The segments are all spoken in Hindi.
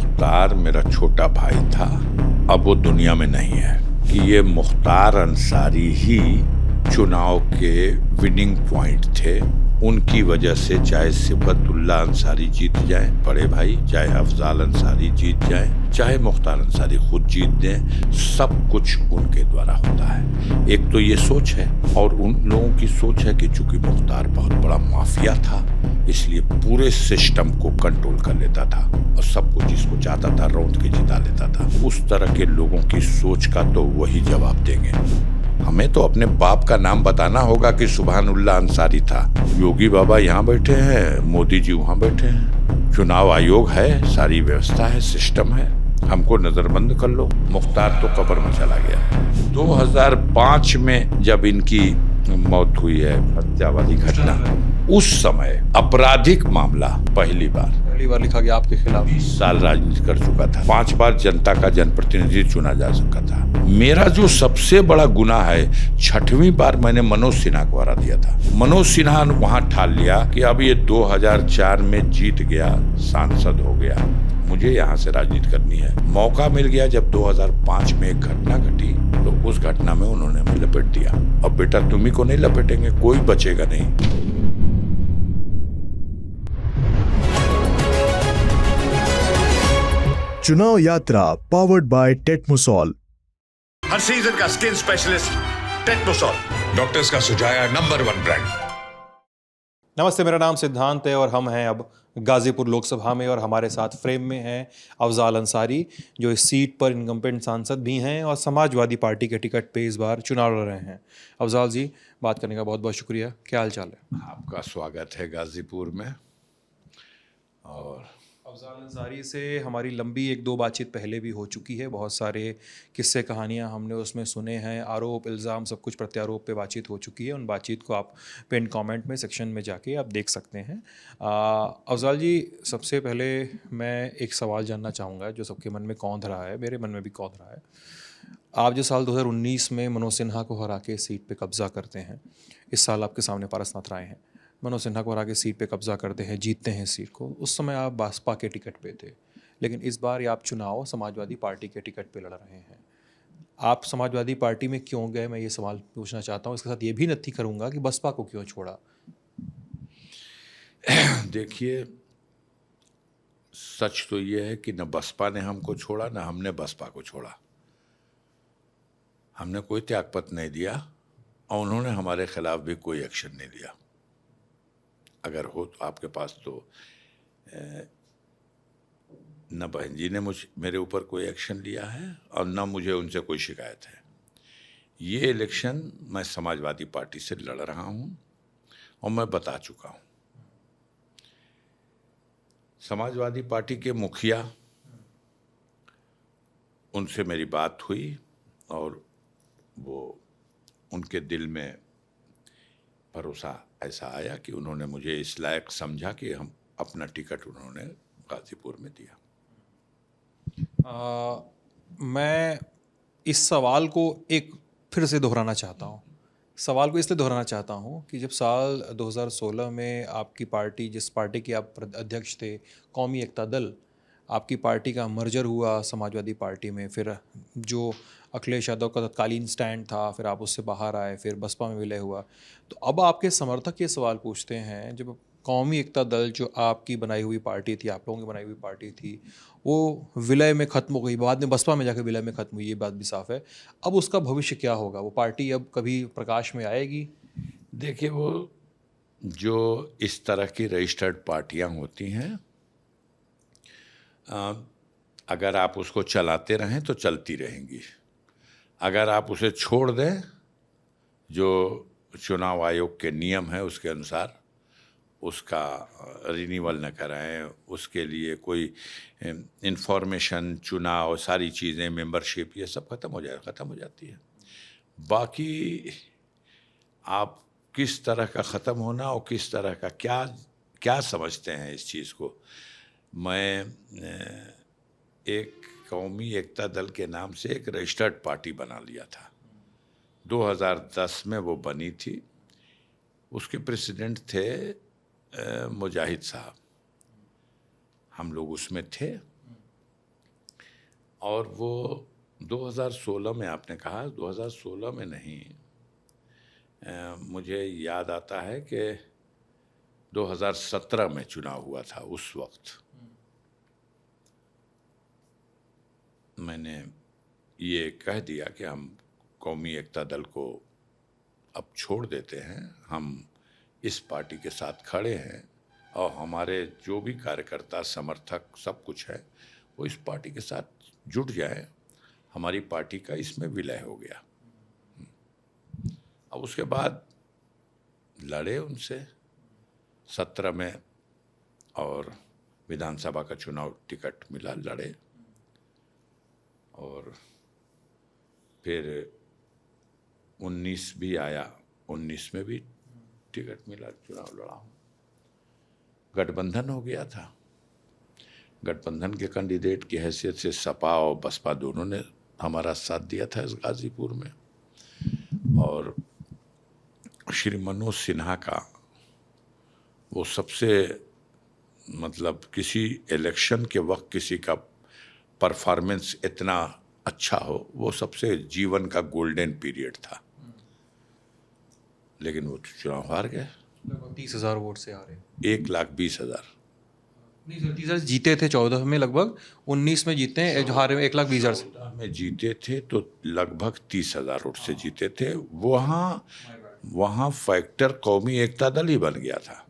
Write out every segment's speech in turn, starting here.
मुख्तार मेरा छोटा भाई था, अब वो दुनिया में नहीं है। कि ये मुख्तार अंसारी ही चुनाव के विनिंग पॉइंट थे। उनकी वजह से चाहे सिबतुल्ला अंसारी जीत जाए बड़े भाई, चाहे अफजाल अंसारी जीत जाए, चाहे मुख्तार अंसारी खुद जीत दें, सब कुछ उनके द्वारा होता है। एक तो ये सोच है, और उन लोगों की सोच है कि चूंकि मुख्तार बहुत बड़ा माफिया था, इसलिए पूरे सिस्टम को कंट्रोल कर लेता था और सबको जिसको चाहता था रौंद के जिता लेता था। उस तरह के लोगों की सोच का तो वही जवाब देंगे। हमें तो अपने बाप का नाम बताना होगा कि सुभानुल्लाह अंसारी था। योगी बाबा यहाँ बैठे हैं, मोदी जी वहाँ बैठे हैं, चुनाव आयोग है, सारी व्यवस्था है, सिस्टम है, हमको नजरबंद कर लो। मुख्तार तो कब्र में चला गया। 2005 में जब इनकी मौत हुई है, हत्या वाली घटना, उस समय आपराधिक मामला पहली बार लिखा गया आपके खिलाफ। 20 साल राजनीति कर चुका था, 5 बार जनता का जनप्रतिनिधि चुना जा सका था। मेरा जो सबसे बड़ा गुनाह है, 6वीं बार मैंने मनोज सिन्हा को हरा दिया था। मनोज सिन्हा ने वहां ठान लिया कि अब ये 2004 में जीत गया, सांसद हो गया, मुझे यहाँ से राजनीति करनी है। मौका मिल गया जब 2005 में एक घटना घटी, तो उस घटना में उन्होंने हमें लपेट दिया। अब बेटा तुम्ही को नहीं लपेटेंगे, कोई बचेगा नहीं। चुनाव यात्रा पावर्ड बाय टेटमोसॉल। हर सीजन का स्किन स्पेशलिस्ट टेटमोसॉल, डॉक्टर्स का सुझाया नंबर 1 ब्रांड। नमस्ते, मेरा नाम सिद्धांत है और हम हैं अब गाजीपुर लोकसभा में, और हमारे साथ फ्रेम में हैं अफजाल अंसारी, जो इस सीट पर इनकम्पेंट सांसद भी हैं और समाजवादी पार्टी के टिकट पे इस बार चुनाव लड़ रहे हैं। अफजाल जी, बात करने का बहुत बहुत शुक्रिया। क्या हाल चाल है? आपका स्वागत है गाजीपुर में। और अफजाल अंसारी से हमारी लंबी 1-2 बातचीत पहले भी हो चुकी है। बहुत सारे किस्से कहानियां हमने उसमें सुने हैं, आरोप इल्ज़ाम सब कुछ प्रत्यारोप पे बातचीत हो चुकी है। उन बातचीत को आप पिन कमेंट में सेक्शन में जाके आप देख सकते हैं। अफजाल जी, सबसे पहले मैं एक सवाल जानना चाहूँगा जो सबके मन में कौंध रहा है, मेरे मन में भी कौंध रहा है। आप जो साल 2019 में मनोज सिन्हा को हरा के सीट पे कब्जा करते हैं, इस साल आपके सामने पारसनाथ राय हैं, मनोज सिन्हा को हरा के सीट पे कब्जा करते हैं, जीतते हैं सीट को। उस समय आप बसपा के टिकट पे थे, लेकिन इस बार आप चुनाव समाजवादी पार्टी के टिकट पे लड़ रहे हैं। आप समाजवादी पार्टी में क्यों गए, मैं ये सवाल पूछना चाहता हूँ। इसके साथ ये भी नत्थी करूँगा कि बसपा को क्यों छोड़ा। देखिए, सच तो ये है कि न बसपा ने हमको छोड़ा, न हमने बसपा को छोड़ा। हमने कोई त्यागपत्र नहीं दिया और उन्होंने हमारे खिलाफ भी कोई एक्शन नहीं लिया। अगर हो तो आपके पास तो न बहन जी ने मेरे ऊपर कोई एक्शन लिया है और न मुझे उनसे कोई शिकायत है। ये इलेक्शन मैं समाजवादी पार्टी से लड़ रहा हूँ और मैं बता चुका हूँ। समाजवादी पार्टी के मुखिया, उनसे मेरी बात हुई और वो उनके दिल में भरोसा ऐसा आया कि उन्होंने मुझे इस लायक समझा कि हम अपना टिकट उन्होंने गाजीपुर में दिया। मैं इस सवाल को एक फिर से दोहराना चाहता हूँ। सवाल को इसलिए दोहराना चाहता हूँ कि जब साल 2016 में आपकी पार्टी, जिस पार्टी के आप अध्यक्ष थे, कौमी एकता दल, आपकी पार्टी का मर्जर हुआ समाजवादी पार्टी में, फिर जो अखिलेश यादव का तत्कालीन स्टैंड था, फिर आप उससे बाहर आए, फिर बसपा में विलय हुआ। तो अब आपके समर्थक ये सवाल पूछते हैं, जब कौमी एकता दल जो आपकी बनाई हुई पार्टी थी, आप लोगों की बनाई हुई पार्टी थी, वो विलय में ख़त्म हो गई, बाद में बसपा में जाकर विलय में ख़त्म हुई, ये बात भी साफ़ है। अब उसका भविष्य क्या होगा? वो पार्टी अब कभी प्रकाश में आएगी? देखिए, वो जो इस तरह की रजिस्टर्ड पार्टियां होती हैं, अगर आप उसको चलाते रहें तो चलती रहेंगी। अगर आप उसे छोड़ दें, जो चुनाव आयोग के नियम है उसके अनुसार उसका रिन्यूअल न कराएं, उसके लिए कोई इंफॉर्मेशन, चुनाव, सारी चीज़ें, मेंबरशिप, ये सब ख़त्म हो जाती है। बाकी आप किस तरह का ख़त्म होना और किस तरह का क्या समझते हैं इस चीज़ को। मैं एक कौमी एकता दल के नाम से एक रजिस्टर्ड पार्टी बना लिया था। 2010 में वो बनी थी। उसके प्रेसिडेंट थे मुजाहिद साहब। हम लोग उसमें थे और वो 2016 में आपने कहा, 2016 में नहीं, मुझे याद आता है कि 2017 में चुनाव हुआ था। उस वक्त मैंने ये कह दिया कि हम कौमी एकता दल को अब छोड़ देते हैं, हम इस पार्टी के साथ खड़े हैं और हमारे जो भी कार्यकर्ता समर्थक सब कुछ है वो इस पार्टी के साथ जुट जाए। हमारी पार्टी का इसमें विलय हो गया। अब उसके बाद लड़े उनसे 17 में और विधानसभा का चुनाव टिकट मिला, लड़े, और फिर 19 भी आया, 19 में भी टिकट मिला, चुनाव लड़ा हूँ। गठबंधन हो गया था। गठबंधन के कैंडिडेट की हैसियत से सपा और बसपा दोनों ने हमारा साथ दिया था इस गाजीपुर में, और श्री मनोज सिन्हा का वो सबसे, मतलब किसी इलेक्शन के वक्त किसी का परफॉर्मेंस इतना अच्छा हो, वो सबसे जीवन का गोल्डन पीरियड था। लेकिन वो चुनाव हार गए। लगभग 30,000 वोट से हारे। 1,20,000। नहीं सर, 30,000 जीते थे 14 में, लगभग 19 में जीते हैं, जो हारे में 1,20,000 से। 14 में जीते थे तो लगभग 30,000 वोट से जीते थे। वहाँ फैक्टर कौमी एकता दल ही बन गया था,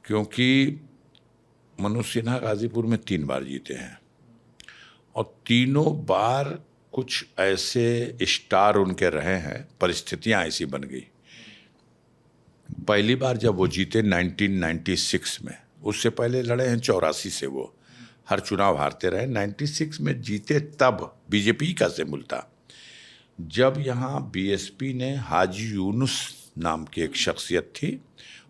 क्योंकि मनोज सिन्हा गाजीपुर में 3 बार जीते हैं और तीनों बार कुछ ऐसे स्टार उनके रहे हैं, परिस्थितियां ऐसी बन गई। पहली बार जब वो जीते 1996 में, उससे पहले लड़े हैं 84 से, वो हर चुनाव हारते रहे। 96 में जीते तब बीजेपी का सिंबल था। जब यहाँ बीएसपी ने हाजी यूनुस नाम की एक शख्सियत थी,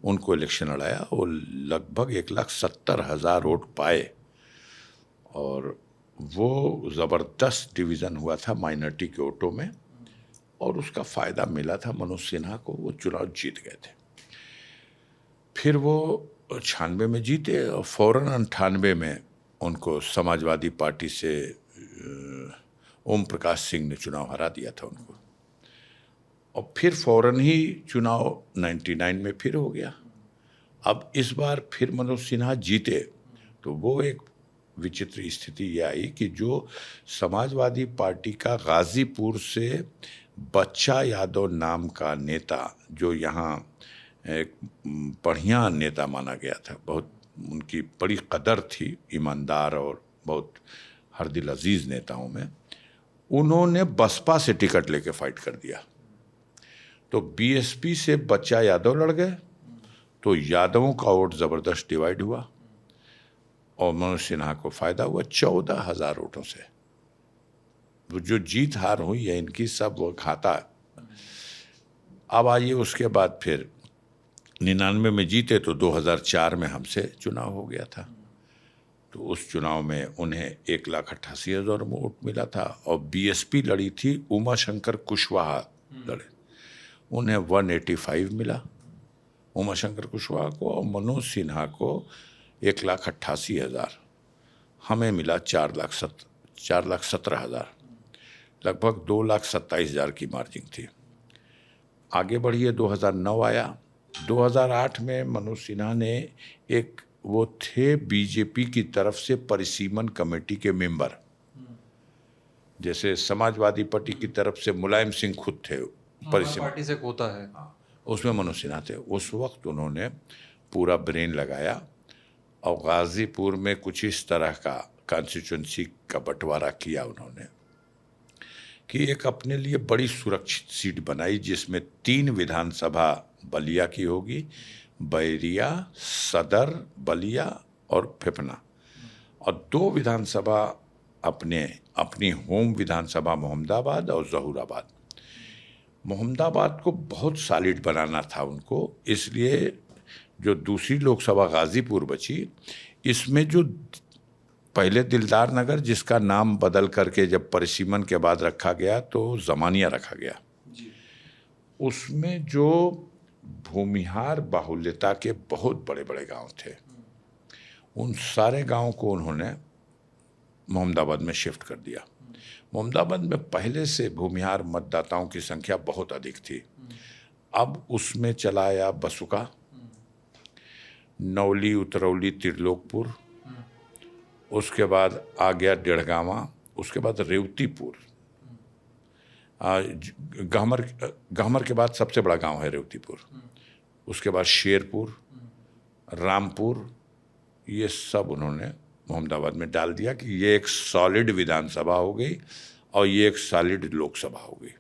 उनको इलेक्शन लड़ाया, वो लगभग 1,70,000 वोट पाए और वो ज़बरदस्त डिवीज़न हुआ था माइनॉरिटी के वोटों में, और उसका फ़ायदा मिला था मनोज सिन्हा को, वो चुनाव जीत गए थे। फिर वो 96 में जीते और फ़ौरन 98 में उनको समाजवादी पार्टी से ओम प्रकाश सिंह ने चुनाव हरा दिया था उनको, और फिर फ़ौरन ही चुनाव 99 में फिर हो गया। अब इस बार फिर मनोज सिन्हा जीते तो वो एक विचित्र स्थिति ये आई कि जो समाजवादी पार्टी का गाजीपुर से बच्चा यादव नाम का नेता, जो यहाँ एक बढ़िया नेता माना गया था, बहुत उनकी बड़ी कदर थी, ईमानदार और बहुत हर दिल अजीज नेताओं में, उन्होंने बसपा से टिकट लेके फाइट कर दिया। तो बीएसपी से बच्चा यादव लड़ गए, तो यादवों का वोट ज़बरदस्त डिवाइड हुआ और मनोज सिन्हा को फ़ायदा हुआ 14,000 वोटों से। वो जो जीत हार हुई है इनकी, सब वो खाता है। अब आइए उसके बाद फिर 99 में जीते तो 2004 में हमसे चुनाव हो गया था। तो उस चुनाव में उन्हें 1,88,000 वोट मिला था और बीएसपी लड़ी थी, उमा शंकर कुशवाहा लड़े, उन्हें 185 मिला उमा शंकर कुशवाहा को, और मनोज सिन्हा को 1,88,000, हमें मिला 4,17,000, लगभग 2,27,000 की मार्जिन थी। आगे बढ़िए 2009 आया। 2008 में मनोज सिन्हा ने एक, वो थे बीजेपी की तरफ से परिसीमन कमेटी के मेंबर, जैसे समाजवादी पार्टी की तरफ से मुलायम सिंह खुद थे परिसीमन पार्टी से कोता है, उसमें मनोज सिन्हा थे। उस वक्त उन्होंने पूरा ब्रेन लगाया और गाजीपुर में कुछ इस तरह का कॉन्स्टिट्यूंसी का बंटवारा किया उन्होंने कि एक अपने लिए बड़ी सुरक्षित सीट बनाई, जिसमें 3 विधानसभा बलिया की होगी, बैरिया, सदर बलिया और फेफना, और 2 विधानसभा अपनी होम विधानसभा मोहम्मदाबाद और जहूराबाद। मोहम्मदाबाद को बहुत सॉलिड बनाना था उनको, इसलिए जो दूसरी लोकसभा गाजीपुर बची, इसमें जो पहले दिलदार नगर, जिसका नाम बदल करके जब परिसीमन के बाद रखा गया तो जमानिया रखा गया, उसमें जो भूमिहार बाहुल्यता के बहुत बड़े बड़े गांव थे, उन सारे गांव को उन्होंने मोहम्मदाबाद में शिफ्ट कर दिया। मोहम्मदाबाद में पहले से भूमिहार मतदाताओं की संख्या बहुत अधिक थी। अब उसमें चला आया बसुका, नौली, उतरौली, त्रिलोकपुर, उसके बाद आ गया डेढ़गावा, उसके बाद रेवतीपुर। गहमर के बाद सबसे बड़ा गांव है रेवतीपुर, उसके बाद शेरपुर, रामपुर, ये सब उन्होंने मोहम्मदाबाद में डाल दिया कि ये एक सॉलिड विधानसभा हो गई और ये एक सॉलिड लोकसभा हो गई,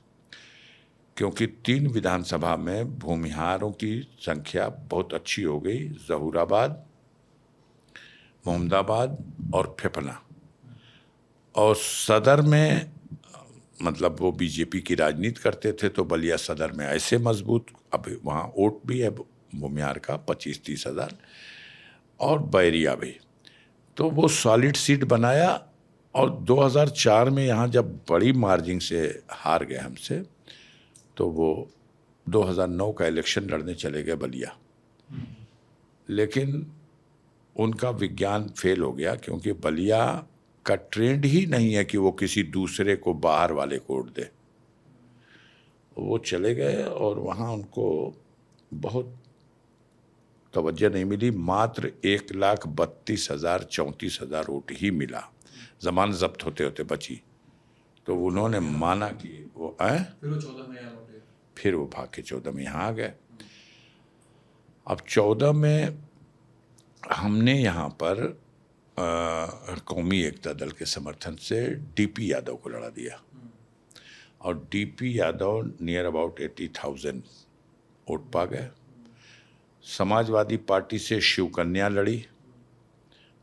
क्योंकि 3 विधानसभा में भूमिहारों की संख्या बहुत अच्छी हो गई। जहूराबाद, मोहम्मदाबाद और फेफना। और सदर में मतलब वो बीजेपी की राजनीति करते थे, तो बलिया सदर में ऐसे मजबूत, अब वहाँ वोट भी है भूमिहार का 25-30 हज़ार, और बैरिया भी, तो वो सॉलिड सीट बनाया। और 2004 में यहाँ जब बड़ी मार्जिन से हार गए हमसे, तो वो 2009 का इलेक्शन लड़ने चले गए बलिया, लेकिन उनका विज्ञान फेल हो गया, क्योंकि बलिया का ट्रेंड ही नहीं है कि वो किसी दूसरे को, बाहर वाले को वोट दे। वो चले गए और वहाँ उनको बहुत तवज्जो नहीं मिली। मात्र 1,32,000 34,000 वोट ही मिला, जमान जब्त होते होते बची। तो उन्होंने माना कि वो फिर वो भाग के 14 में यहाँ आ गए। अब 14 में हमने यहाँ पर कौमी एकता दल के समर्थन से डीपी यादव को लड़ा दिया, और DP Yadav near about 80,000 vote पा गए। समाजवादी पार्टी से शिवकन्या लड़ी,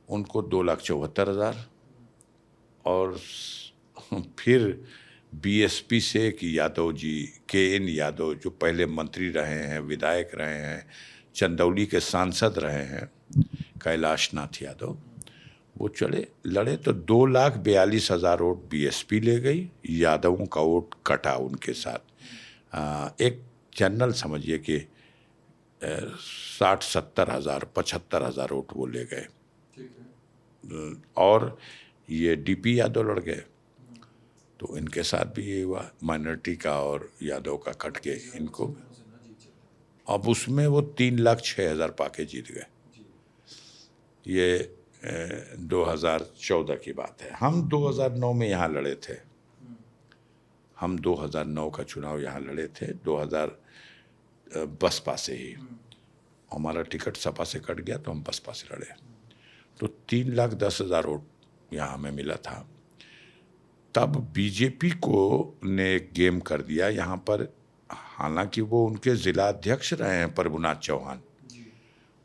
उनको 2,74,000, और फिर बीएसपी से एक यादव जी, KN यादव, जो पहले मंत्री रहे हैं, विधायक रहे हैं, चंदौली के सांसद रहे हैं, कैलाशनाथ यादव, वो चले लड़े, तो 2,42,000 वोट बीएसपी ले गई। यादवों का वोट कटा उनके साथ। एक जनरल समझिए कि 60-70,000 75,000 वोट वो ले गए, और ये डीपी यादव लड़ गए। तो इनके साथ भी ये हुआ, माइनॉरिटी का और यादव का कट के इनको। अब उसमें वो 3,06,000 पाके जीत गए। ये 2014 की बात है। हम 2009 में यहाँ लड़े थे, हम 2009 का चुनाव यहाँ लड़े थे, 2000 बसपा से ही। हमारा टिकट सपा से कट गया, तो हम बसपा से लड़े, तो 3,10,000 वोट यहाँ हमें मिला था। तब बीजेपी को ने एक गेम कर दिया यहाँ पर, हालांकि वो उनके जिला अध्यक्ष रहे हैं प्रभुनाथ चौहान,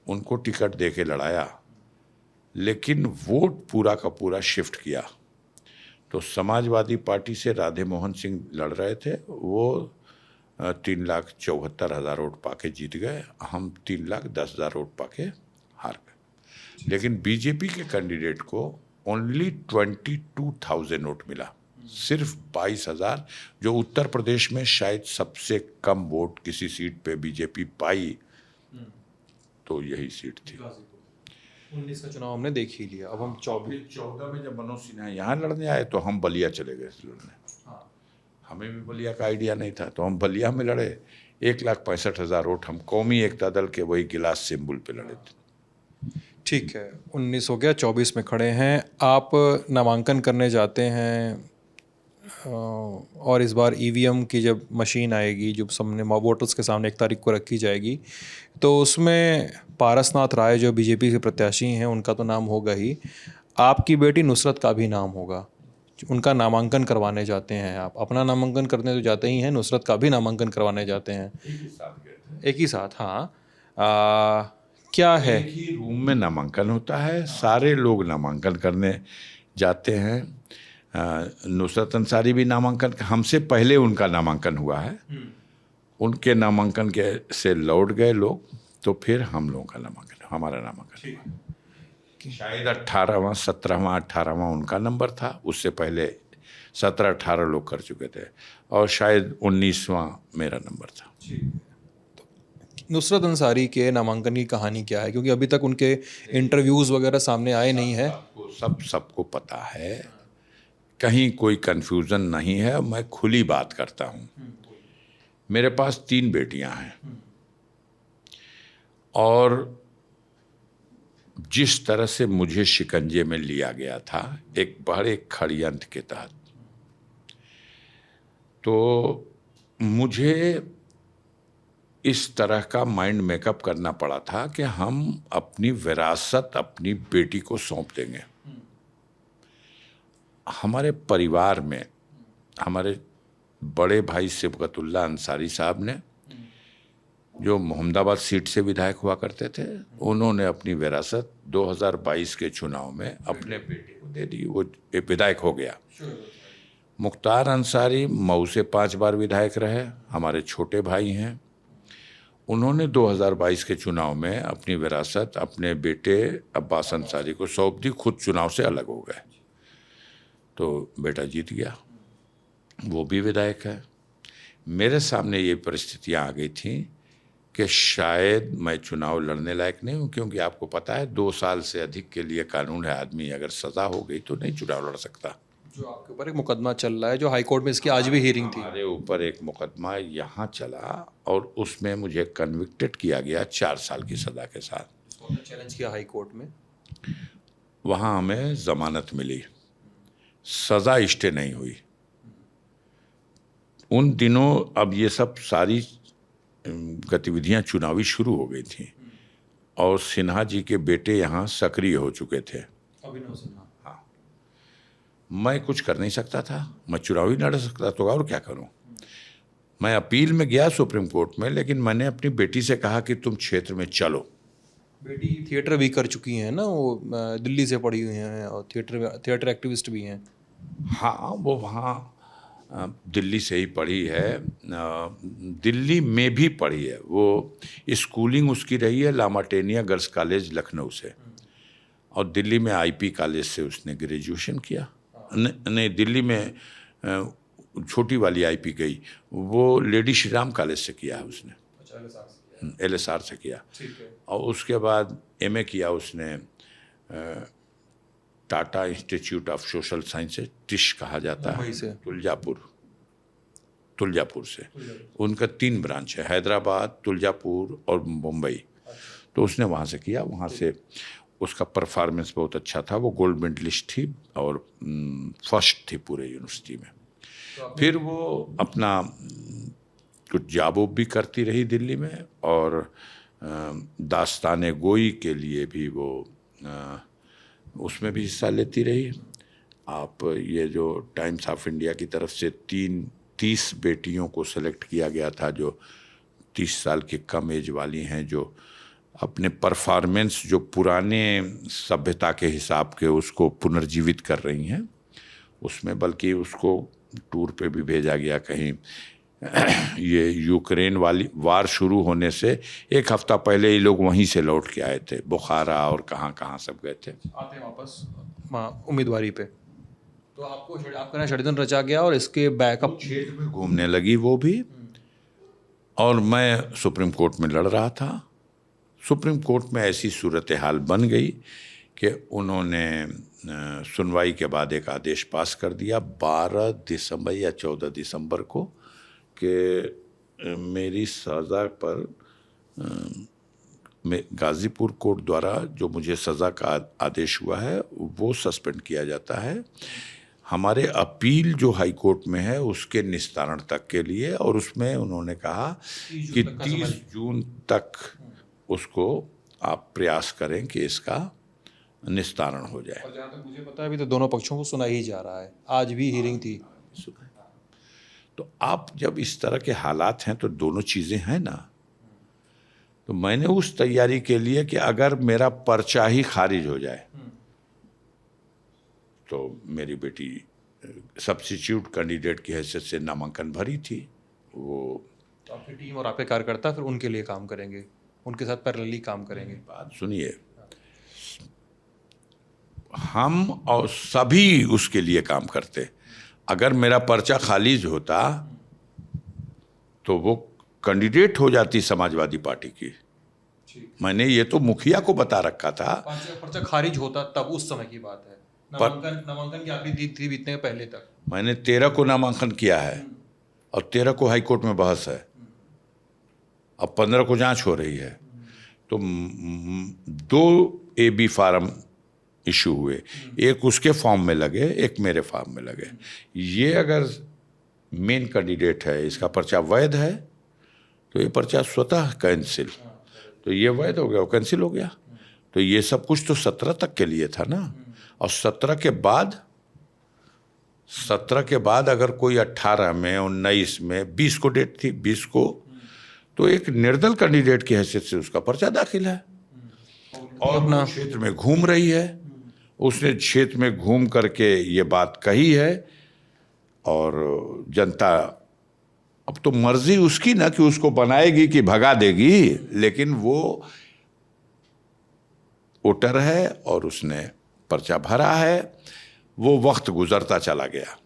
उनको टिकट दे के लड़ाया, लेकिन वोट पूरा का पूरा शिफ्ट किया। तो समाजवादी पार्टी से राधे मोहन सिंह लड़ रहे थे, वो 3,74,000 वोट पाके जीत गए, हम 3,10,000 वोट पाके हार गए। लेकिन बीजेपी के कैंडिडेट को ओनली 22,000 वोट मिला, सिर्फ 22,000, जो उत्तर प्रदेश में शायद सबसे कम वोट किसी सीट पे बीजेपी पाई, तो यही सीट थी। 19 का चुनाव हमने देख ही लिया। अब हम 14 में जब मनोज सिन्हा यहाँ लड़ने आए, तो हम बलिया चले गए लड़ने। हमें भी बलिया का आइडिया नहीं था, तो हम बलिया में लड़े। 1,65,000 वोट हम कौमी एकता दल के वही गिलास सिंबल पे लड़े थे। ठीक है, 19 हो गया, 24 में खड़े हैं। आप नामांकन करने जाते हैं, और इस बार ईवीएम की जब मशीन आएगी, जो सामने वोटर्स के सामने 1 तारीख को रखी जाएगी, तो उसमें पारसनाथ राय जो बीजेपी के प्रत्याशी हैं, उनका तो नाम होगा ही, आपकी बेटी नुसरत का भी नाम होगा। उनका नामांकन करवाने जाते हैं आप, अपना नामांकन करने तो जाते ही हैं, नुसरत का भी नामांकन करवाने जाते हैं। एक ही साथ, हाँ। क्या है, एक ही रूम में नामांकन होता है, सारे लोग नामांकन करने जाते हैं। नुसरत अंसारी भी नामांकन, हमसे पहले उनका नामांकन हुआ है, उनके नामांकन के से लौट गए लोग, तो फिर हम लोगों का नामांकन, हमारा नामांकन हुआ। शायद 18वां 17वां 18वां उनका नंबर था, उससे पहले 17-18 लोग कर चुके थे, और शायद 19वां मेरा नंबर था। नुसरत अंसारी के नामांकन की कहानी क्या है, क्योंकि अभी तक उनके इंटरव्यूज़ वगैरह सामने आए नहीं है। सबको पता है, कहीं कोई कन्फ्यूज़न नहीं है। मैं खुली बात करता हूँ। मेरे पास 3 बेटियां हैं और जिस तरह से मुझे शिकंजे में लिया गया था एक बड़े षड्यंत्र के तहत, तो मुझे इस तरह का माइंड मेकअप करना पड़ा था कि हम अपनी विरासत अपनी बेटी को सौंप देंगे। हमारे परिवार में हमारे बड़े भाई सिबगतुल्लाह अंसारी साहब ने, जो मोहम्मदाबाद सीट से विधायक हुआ करते थे, उन्होंने अपनी विरासत 2022 के चुनाव में अपने बेटे को दे दी। वो विधायक हो गया। मुख्तार अंसारी मऊ से 5 बार विधायक रहे, हमारे छोटे भाई हैं। उन्होंने 2022 के चुनाव में अपनी विरासत अपने बेटे अब्बास अंसारी को सौंप दी, खुद चुनाव से अलग हो गए। तो बेटा जीत गया, वो भी विधायक है। मेरे सामने ये परिस्थितियां आ गई थी कि शायद मैं चुनाव लड़ने लायक नहीं हूँ, क्योंकि आपको पता है 2 साल से अधिक के लिए कानून है, आदमी अगर सज़ा हो गई तो नहीं चुनाव लड़ सकता। जो आपके ऊपर एक मुकदमा चल रहा है, जो हाई कोर्ट में इसकी आज भी हियरिंग थी। हमारे ऊपर एक मुकदमा यहाँ चला और उसमें मुझे कन्विक्टेड किया गया 4 साल की सज़ा के साथ। चैलेंज किया हाई कोर्ट में, वहाँ हमें ज़मानत मिली, सज़ा स्टे नहीं हुई। उन दिनों अब ये सब सारी गतिविधियां चुनावी शुरू हो गई थी और सिन्हा जी के बेटे यहाँ सक्रिय हो चुके थे। अभिनव सिन्हा। हाँ, मैं कुछ कर नहीं सकता था, मैं चुनाव ही लड़ सकता तो और क्या करूं। मैं अपील में गया सुप्रीम कोर्ट में, लेकिन मैंने अपनी बेटी से कहा कि तुम क्षेत्र में चलो। बेटी थिएटर भी कर चुकी हैं ना, वो दिल्ली से पढ़ी हुई हैं और थिएटर एक्टिविस्ट भी हैं। हाँ, वो वहाँ दिल्ली से ही पढ़ी है, दिल्ली में भी पढ़ी है। वो स्कूलिंग उसकी रही है लामाटेनिया गर्ल्स कॉलेज लखनऊ से, और दिल्ली में आईपी कॉलेज से उसने ग्रेजुएशन किया। नहीं, दिल्ली में छोटी वाली आईपी गई, वो लेडी श्री राम कॉलेज से किया है उसने, LSR से किया। और उसके बाद MA किया उसने Tata institute of social sciences, TISS कहा जाता है, तुलजापुर से। उनका 3 ब्रांच है, हैदराबाद, तुलजापुर और मुंबई। तो उसने वहाँ से किया, वहाँ से उसका परफॉर्मेंस बहुत अच्छा था। वो गोल्ड मेडलिस्ट थी और फर्स्ट थी पूरे यूनिवर्सिटी में। फिर वो अपना कुछ जॉब भी करती रही दिल्ली में, और दास्ताने गोई के लिए भी वो उसमें भी हिस्सा लेती रही। आप ये जो टाइम्स ऑफ इंडिया की तरफ से 30 बेटियों को सेलेक्ट किया गया था, जो 30 साल की कम एज वाली हैं, जो अपने परफॉर्मेंस जो पुराने सभ्यता के हिसाब के उसको पुनर्जीवित कर रही हैं, उसमें बल्कि उसको टूर पे भी भेजा गया कहीं। ये यूक्रेन वाली वार शुरू होने से 1 हफ्ता पहले ही लोग वहीं से लौट के आए थे, बुखारा और कहाँ सब गए थे, आते वापस उम्मीदवारी पे। तो आपका ना षड्यंत्र रचा गया और इसके बैकअप क्षेत्र में घूमने लगी वो भी, और मैं सुप्रीम कोर्ट में लड़ रहा था। सुप्रीम कोर्ट में ऐसी सूरत हाल बन गई कि उन्होंने सुनवाई के बाद एक आदेश पास कर दिया 12 दिसंबर या 14 दिसंबर को कि मेरी सज़ा पर गाज़ीपुर कोर्ट द्वारा जो मुझे सज़ा का आदेश हुआ है वो सस्पेंड किया जाता है, हमारे अपील जो हाई कोर्ट में है उसके निस्तारण तक के लिए। और उसमें उन्होंने कहा कि 30 जून तक उसको आप प्रयास करें कि इसका निस्तारण हो जाए। और जहाँ तक मुझे पता है अभी तो दोनों पक्षों को सुना ही जा रहा है, आज भी हियरिंग थी। तो आप जब इस तरह के हालात हैं तो दोनों चीज़ें हैं ना। तो मैंने उस तैयारी के लिए कि अगर मेरा पर्चा ही खारिज हो जाए तो मेरी बेटी सब्स्टिट्यूट कैंडिडेट की हैसियत से नामांकन भरी थी। वो तो आपकी टीम और आपके कार्यकर्ता फिर उनके लिए काम करेंगे, उनके साथ पैरेलली काम करेंगे। बात सुनिए, हम और सभी उसके लिए काम करते। अगर मेरा पर्चा खारिज होता तो वो कैंडिडेट हो जाती समाजवादी पार्टी की। मैंने ये तो मुखिया को बता रखा था। पर्चा खारिज होता तब उस समय की बात है। नामांकन की आखिरी तारीख थी बीतने के पहले तक। मैंने 13 को नामांकन किया है और 13 को हाई कोर्ट में बहस है। अब 15 को जांच हो रही है। तो 2 AB फार्म इशू हुए, एक उसके फॉर्म में लगे, एक मेरे फॉर्म में लगे। ये अगर मेन कैंडिडेट है, इसका पर्चा वैध है, तो ये पर्चा स्वतः कैंसिल, तो ये वैध हो गया, वो कैंसिल हो गया। तो ये सब कुछ तो 17 तक के लिए था ना। और 17 के बाद अगर कोई 18 में, 19 में, 20 को डेट थी, 20 को, तो एक निर्दल कैंडिडेट की हैसियत से उसका पर्चा दाखिल है और अपना क्षेत्र में घूम रही है। उसने क्षेत्र में घूम करके ये बात कही है और जनता, अब तो मर्जी उसकी ना कि उसको बनाएगी कि भगा देगी, लेकिन वो वोटर है और उसने पर्चा भरा है। वो वक्त गुजरता चला गया।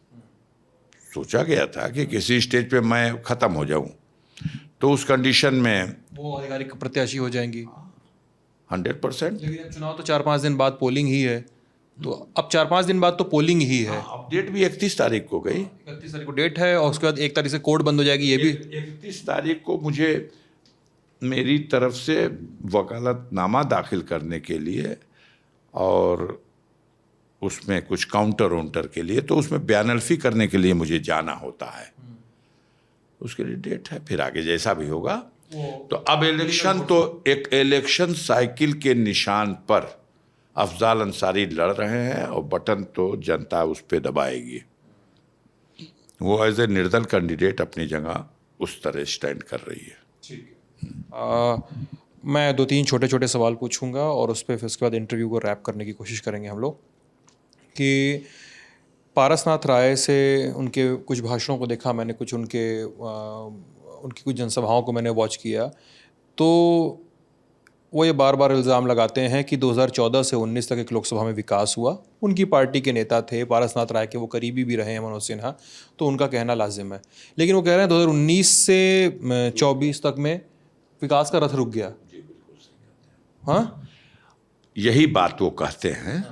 सोचा गया था कि किसी स्टेज पे मैं खत्म हो जाऊं, तो उस कंडीशन में वो आधिकारिक प्रत्याशी हो जाएंगी 100%। लेकिन अब चुनाव तो 4-5 दिन बाद पोलिंग ही है, तो अब 4-5 दिन बाद तो पोलिंग ही है। अपडेट भी 31 तारीख को गई, 31 तारीख को डेट है और उसके बाद 1 तारीख से कोर्ट बंद हो जाएगी। ये भी 31 तारीख को मुझे मेरी तरफ से वकालतनामा दाखिल करने के लिए और उसमें कुछ काउंटर के लिए, तो उसमें बयानअल्फी करने के लिए मुझे जाना होता है। उसके लिए डेट है, फिर आगे जैसा भी होगा। तो अब इलेक्शन तो एक इलेक्शन साइकिल के निशान पर अफजाल अंसारी लड़ रहे हैं और बटन तो जनता उस पर दबाएगी। वो एज ए निर्दल कैंडिडेट अपनी जगह उस तरह स्टैंड कर रही है। मैं 2-3 छोटे सवाल पूछूंगा और उस पर फिर उसके बाद इंटरव्यू को रैप करने की कोशिश करेंगे हम लोग। कि पारसनाथ राय से उनके कुछ भाषणों को देखा मैंने, कुछ उनकी कुछ जनसभाओं को मैंने वॉच किया, तो वो ये बार बार इल्ज़ाम लगाते हैं कि 2014 से 19 तक एक लोकसभा में विकास हुआ। उनकी पार्टी के नेता थे, पारसनाथ राय के वो करीबी भी रहे हैं मनोज सिन्हा, तो उनका कहना लाजिम है। लेकिन वो कह रहे हैं 2019 से 24 तक में विकास का रथ रुक गया। हाँ, यही बात वो कहते हैं,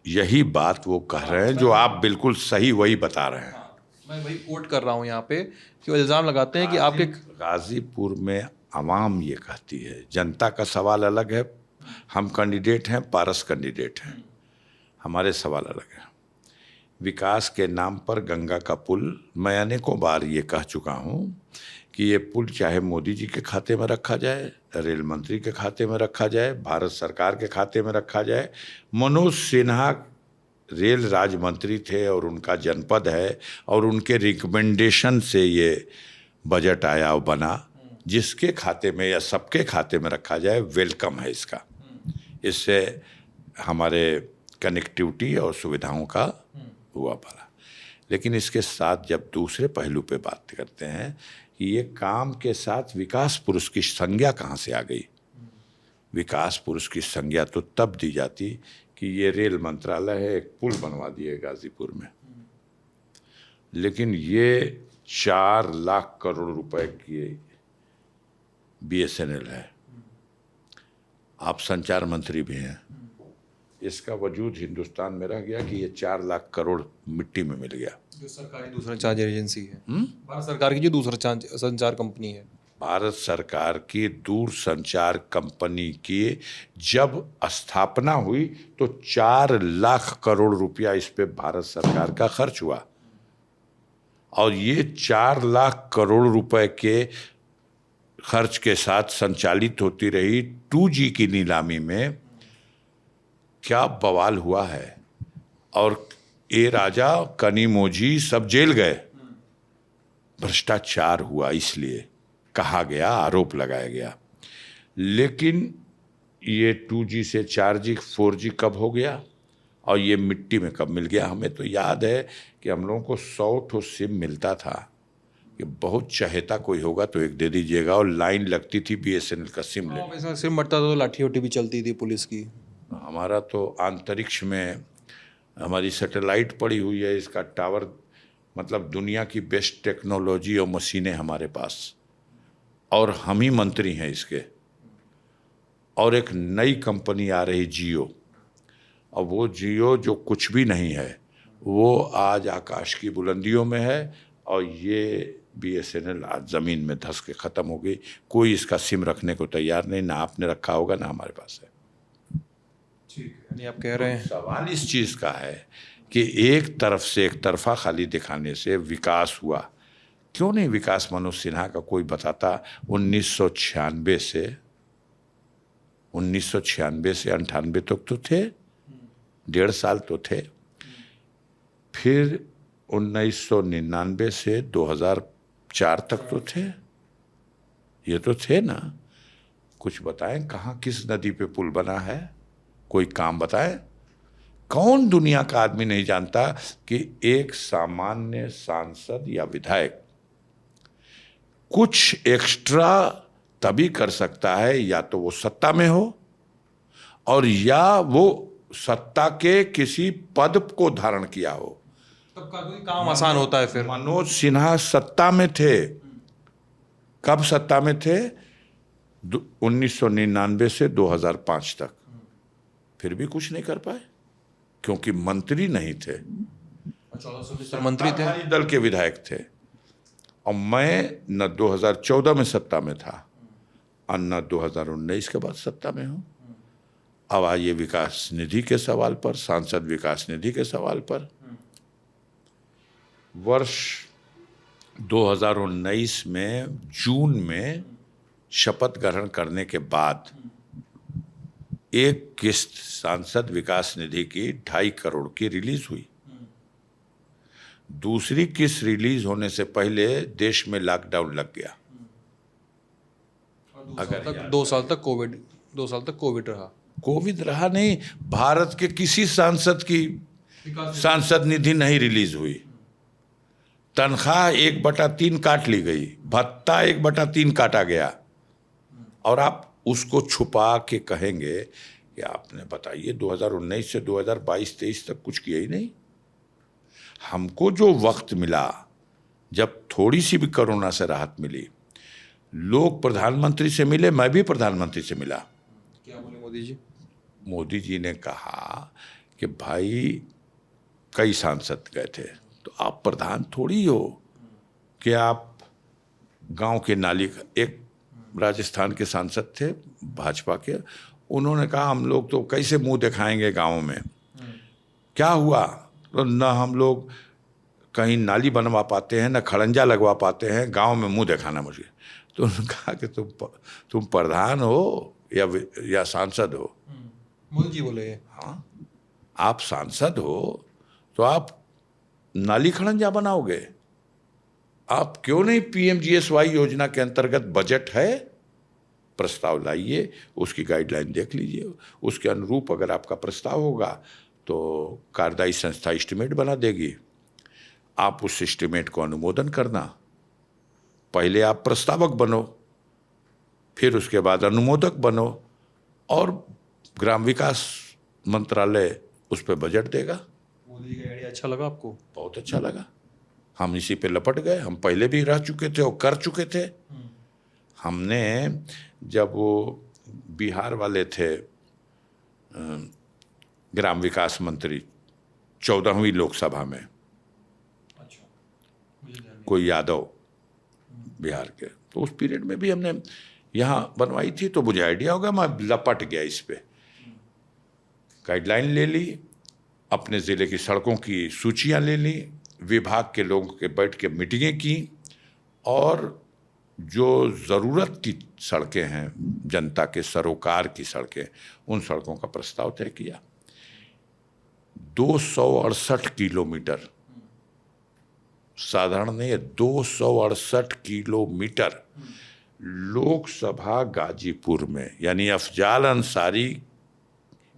यही बात वो कह रहे हैं जो आप बिल्कुल सही वही बता रहे हैं। मैं वही कोट कर रहा हूँ यहाँ पे कि वो इल्ज़ाम लगाते हैं कि आपके गाजीपुर में अवाम ये कहती है, जनता का सवाल अलग है। हम कैंडिडेट हैं, पारस कैंडिडेट हैं, हमारे सवाल अलग है। विकास के नाम पर गंगा का पुल, मैं अनेकों बार ये कह चुका हूँ कि ये पुल चाहे मोदी जी के खाते में रखा जाए, रेल मंत्री के खाते में रखा जाए, भारत सरकार के खाते में रखा जाए। मनोज सिन्हा रेल राज्य मंत्री थे और उनका जनपद है और उनके रिकमेंडेशन से ये बजट आया और बना। जिसके खाते में या सबके खाते में रखा जाए, वेलकम है इसका। इससे हमारे कनेक्टिविटी और सुविधाओं का हुआ भला। लेकिन इसके साथ जब दूसरे पहलू पे बात करते हैं कि ये काम के साथ विकास पुरुष की संज्ञा कहाँ से आ गई। विकास पुरुष की संज्ञा तो तब दी जाती कि ये रेल मंत्रालय है, एक पुल बनवा दिए गाजीपुर में। लेकिन ये 4 लाख करोड़ रुपए की BSNL है, आप संचार मंत्री भी हैं, इसका वजूद हिंदुस्तान में रह गया कि ये 4 लाख करोड़ मिट्टी में मिल गया। जो सरकारी दूरसंचार एजेंसी है, भारत सरकार की जो दूरसंचार कंपनी है, भारत सरकार की दूरसंचार कंपनी की जब स्थापना हुई तो 4 लाख करोड़ रुपया इस पे भारत सरकार का खर्च हुआ। और ये 4 लाख करोड़ रुपए के खर्च के साथ संचालित होती रही 2G की नीलामी में। क्या बवाल हुआ है। और ए राजा कनिमोझी सब जेल गए, भ्रष्टाचार हुआ इसलिए कहा गया, आरोप लगाया गया। लेकिन ये 2G से 4G 4G कब हो गया और ये मिट्टी में कब मिल गया। हमें तो याद है कि हम लोगों को 100 ठो सिम मिलता था कि बहुत चाहता कोई होगा तो एक दे दीजिएगा, और लाइन लगती थी BSNL का सिम लेने। सिम बढ़ता तो लाठी वोटी भी चलती थी पुलिस की। हमारा तो अंतरिक्ष में हमारी सैटेलाइट पड़ी हुई है, इसका टावर, मतलब दुनिया की बेस्ट टेक्नोलॉजी और मशीनें हमारे पास। और हम ही मंत्री हैं इसके, और एक नई कंपनी आ रही जियो, और वो जियो जो कुछ भी नहीं है वो आज आकाश की बुलंदियों में है, और ये BSNL आज ज़मीन में धंस के ख़त्म हो गई। कोई इसका सिम रखने को तैयार नहीं, ना आपने रखा होगा ना हमारे पास है। ठीक है, यानी आप कह रहे हैं सवाल इस चीज़ का है कि एक तरफ से एक तरफा खाली दिखाने से विकास हुआ। क्यों नहीं विकास? मनोज सिन्हा का कोई बताता 1996 से 98 तक तो थे, 1.5 साल तो थे। फिर 1999 से 2004 तक तो थे, ये तो थे ना। कुछ बताएं कहाँ किस नदी पे पुल बना है, कोई काम बताएं। कौन दुनिया का आदमी नहीं जानता कि एक सामान्य सांसद या विधायक कुछ एक्स्ट्रा तभी कर सकता है या तो वो सत्ता में हो, और या वो सत्ता के किसी पद को धारण किया हो, तब का कोई काम आसान होता है। फिर मनोज सिन्हा सत्ता में थे। कब सत्ता में थे? 1999 से 2005 तक। फिर भी कुछ नहीं कर पाए क्योंकि मंत्री नहीं थे, 14 मंत्री थे, सत्ताधारी दल के विधायक थे। और मैं न 2014 में सत्ता में था और न 2019 के बाद सत्ता में हूं। अब आइए विकास निधि के सवाल पर, सांसद विकास निधि के सवाल पर। वर्ष 2019 में जून में शपथ ग्रहण करने के बाद एक किस्त सांसद विकास निधि की 2.5 करोड़ की रिलीज हुई। दूसरी किस्त रिलीज होने से पहले देश में लॉकडाउन लग गया। अगर 2 साल तक कोविड रहा। कोविड रहा नहीं, भारत के किसी सांसद की सांसद निधि नहीं रिलीज हुई। तनख्वाह 1/3 काट ली गई, भत्ता 1/3 काटा गया, और आप उसको छुपा के कहेंगे कि आपने बताइए 2019 से 2022-23 तक कुछ किया ही नहीं। हमको जो वक्त मिला, जब थोड़ी सी भी कोरोना से राहत मिली, लोग प्रधानमंत्री से मिले, मैं भी प्रधानमंत्री से मिला। क्या बोले मोदी जी? मोदी जी ने कहा कि भाई कई सांसद गए थे, तो आप प्रधान थोड़ी हो कि आप गांव के नाली का। एक राजस्थान के सांसद थे भाजपा के, उन्होंने कहा हम लोग तो कैसे मुंह दिखाएंगे गाँव में, क्या हुआ? तो न हम लोग कहीं नाली बनवा पाते हैं, न खड़ंजा लगवा पाते हैं, गांव में मुंह दिखाना मुझे। तो उन्होंने कहा कि तुम प्रधान हो या सांसद हो? मोदी जी बोले हाँ, आप सांसद हो तो आप नाली खड़ंजा बनाओगे? आप क्यों नहीं PMGSY योजना के अंतर्गत बजट है, प्रस्ताव लाइए, उसकी गाइडलाइन देख लीजिए, उसके अनुरूप अगर आपका प्रस्ताव होगा तो कार्यदायी संस्था एस्टीमेट बना देगी। आप उस एस्टीमेट को अनुमोदन करना। पहले आप प्रस्तावक बनो, फिर उसके बाद अनुमोदक बनो, और ग्राम विकास मंत्रालय उस पर बजट देगा। मोदी जी का आइडिया अच्छा लगा आपको? बहुत अच्छा लगा। हम इसी पे लपट गए। हम पहले भी रह चुके थे और कर चुके थे। हमने जब वो बिहार वाले थे ग्राम विकास मंत्री 14वीं लोकसभा में, कोई यादव बिहार के, तो उस पीरियड में भी हमने यहाँ बनवाई थी, तो मुझे आइडिया होगा, मैं लपट गया इस पे। गाइडलाइन ले ली, अपने ज़िले की सड़कों की सूचियाँ ले ली, विभाग के लोगों के बैठ के मीटिंगें की, और जो ज़रूरत की सड़कें हैं, जनता के सरोकार की सड़कें, उन सड़कों का प्रस्ताव तय किया। 268 किलोमीटर, साधारण नहीं है, 268 किलोमीटर लोकसभा गाजीपुर में, यानी अफजाल अंसारी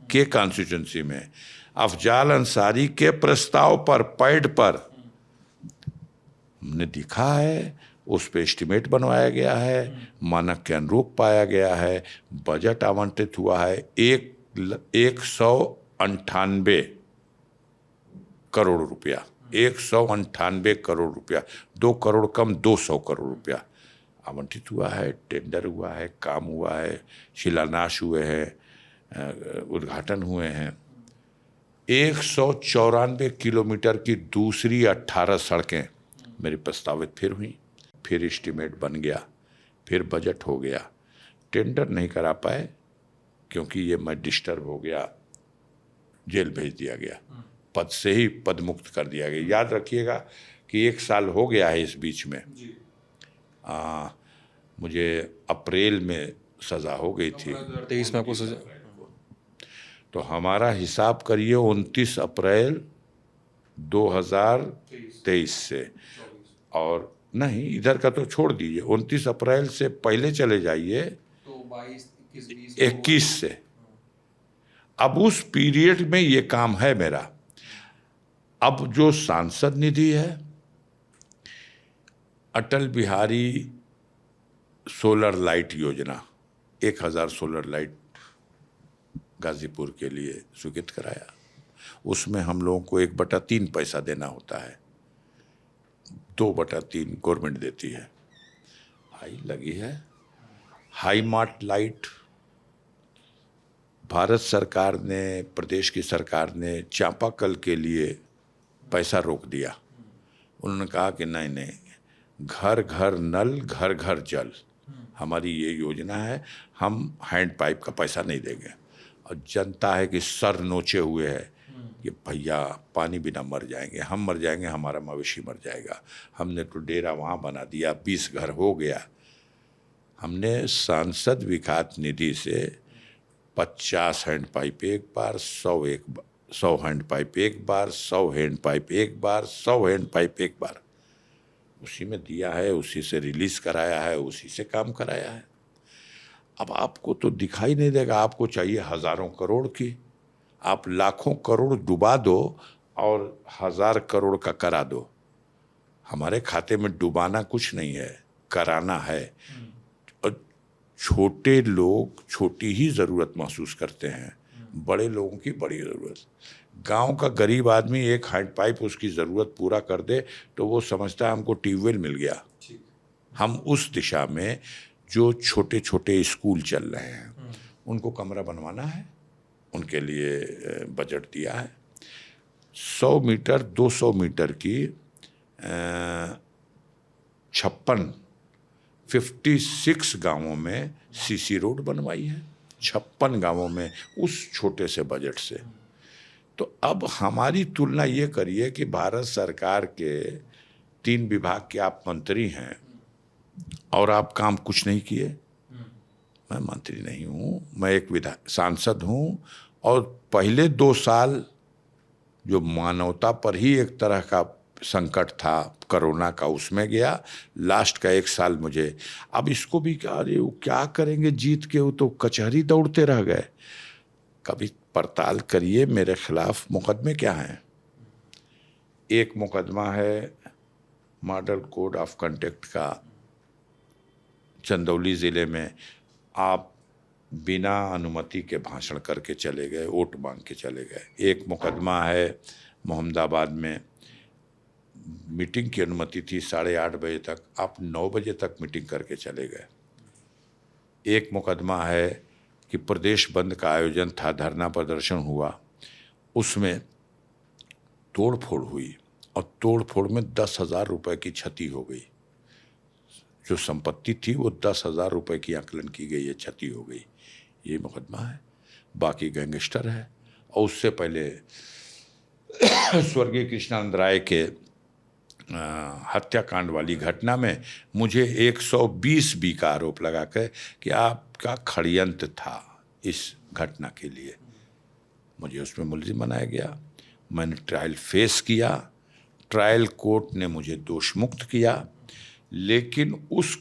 के कॉन्स्टिट्यूंसी में, अफजाल अंसारी के प्रस्ताव पर, पैड पर हमने देखा है, उस पे एस्टीमेट बनवाया गया है, मानक के अनुरूप पाया गया है, बजट आवंटित हुआ है 198 करोड़ रुपया, 198 करोड़ रुपया, 2 करोड़ कम 200 करोड़ रुपया। आवंटित हुआ है, टेंडर हुआ है, काम हुआ है, शिलान्यास हुए हैं, उद्घाटन हुए हैं। 194 किलोमीटर की दूसरी 18 सड़कें मेरी प्रस्तावित फिर हुई, फिर एस्टीमेट बन गया, फिर बजट हो गया। टेंडर नहीं करा पाए क्योंकि ये मैं डिस्टर्ब हो गया, जेल भेज दिया गया, पद से ही पद मुक्त कर दिया गया। याद रखिएगा कि 1 साल हो गया है इस बीच में। मुझे अप्रैल में सज़ा हो गई थी, 2023 में आपको सजा। तो हमारा हिसाब करिए 29 अप्रैल 2023 से, और नहीं इधर का तो छोड़ दीजिए, 29 अप्रैल से पहले चले जाइए तो 22, 21, 21 से। अब उस पीरियड में ये काम है मेरा। अब जो सांसद निधि है, अटल बिहारी सोलर लाइट योजना, 1000 सोलर लाइट गाजीपुर के लिए स्वीकृत कराया। उसमें हम लोगों को 1/3 पैसा देना होता है, 2/3 गवर्नमेंट देती है। हाई लगी है। हाई मार्ट लाइट भारत सरकार ने, प्रदेश की सरकार ने चापाकल के लिए पैसा रोक दिया। उन्होंने कहा कि नहीं नहीं, घर घर नल, घर घर जल, हमारी ये योजना है, हम हैंड पाइप का पैसा नहीं देंगे। और जनता है कि सर नोचे हुए है कि भैया पानी बिना मर जाएंगे, हम मर जाएंगे, हमारा मवेशी मर जाएगा। हमने तो डेरा वहाँ बना दिया, 20 घर हो गया। हमने सांसद विकास निधि से 50 हैंड पाइप एक बार, 100 हैंड पाइप एक बार, 100 हैंड पाइप एक बार, 100 हैंड पाइप एक बार, उसी में दिया है, उसी से रिलीज कराया है, उसी से काम कराया है। अब आपको तो दिखाई नहीं देगा, आपको चाहिए हजारों करोड़ की। आप लाखों करोड़ डुबा दो और 1000 करोड़ का करा दो। हमारे खाते में डुबाना कुछ नहीं है, कराना है। और छोटे लोग छोटी ही ज़रूरत महसूस करते हैं, बड़े लोगों की बड़ी ज़रूरत। गांव का गरीब आदमी एक हैंड पाइप उसकी ज़रूरत पूरा कर दे तो वो समझता है हमको ट्यूबवेल मिल गया। हम उस दिशा में जो छोटे छोटे स्कूल चल रहे हैं उनको कमरा बनवाना है, उनके लिए बजट दिया है। 100 मीटर 200 मीटर की 56 गांवों में सीसी रोड बनवाई है, 56 गांवों में उस छोटे से बजट से। तो अब हमारी तुलना ये करिए कि भारत सरकार के 3 विभाग के आप मंत्री हैं और आप काम कुछ नहीं किए। मैं मंत्री नहीं हूँ, मैं एक सांसद हूँ, और पहले 2 साल जो मानवता पर ही एक तरह का संकट था कोरोना का, उसमें गया। लास्ट का 1 साल मुझे, अब इसको भी क्या करेंगे जीत के, वो तो कचहरी दौड़ते रह गए। कभी पड़ताल करिए मेरे खिलाफ मुकदमे क्या हैं। एक मुकदमा है मॉडल कोड ऑफ कंडक्ट का, चंदौली ज़िले में आप बिना अनुमति के भाषण करके चले गए, वोट मांग के चले गए। एक मुकदमा है मोहम्मदाबाद में, मीटिंग की अनुमति थी 8:30 बजे तक, आप 9 बजे तक मीटिंग करके चले गए। एक मुकदमा है कि प्रदेश बंद का आयोजन था, धरना प्रदर्शन हुआ, उसमें तोड़फोड़ हुई और तोड़फोड़ में 10,000 रुपये की क्षति हो गई। जो संपत्ति थी वो 10,000 रुपये की आकलन की गई है, क्षति हो गई। ये मुकदमा है। बाकी गैंगस्टर है। और उससे पहले स्वर्गीय कृष्णानंद राय के हत्याकांड वाली घटना में मुझे 120 बी का आरोप लगा कर कि आपका षड्यंत्र था इस घटना के लिए, मुझे उसमें मुलजिम बनाया गया। मैंने ट्रायल फेस किया, ट्रायल कोर्ट ने मुझे दोष मुक्त किया, लेकिन उस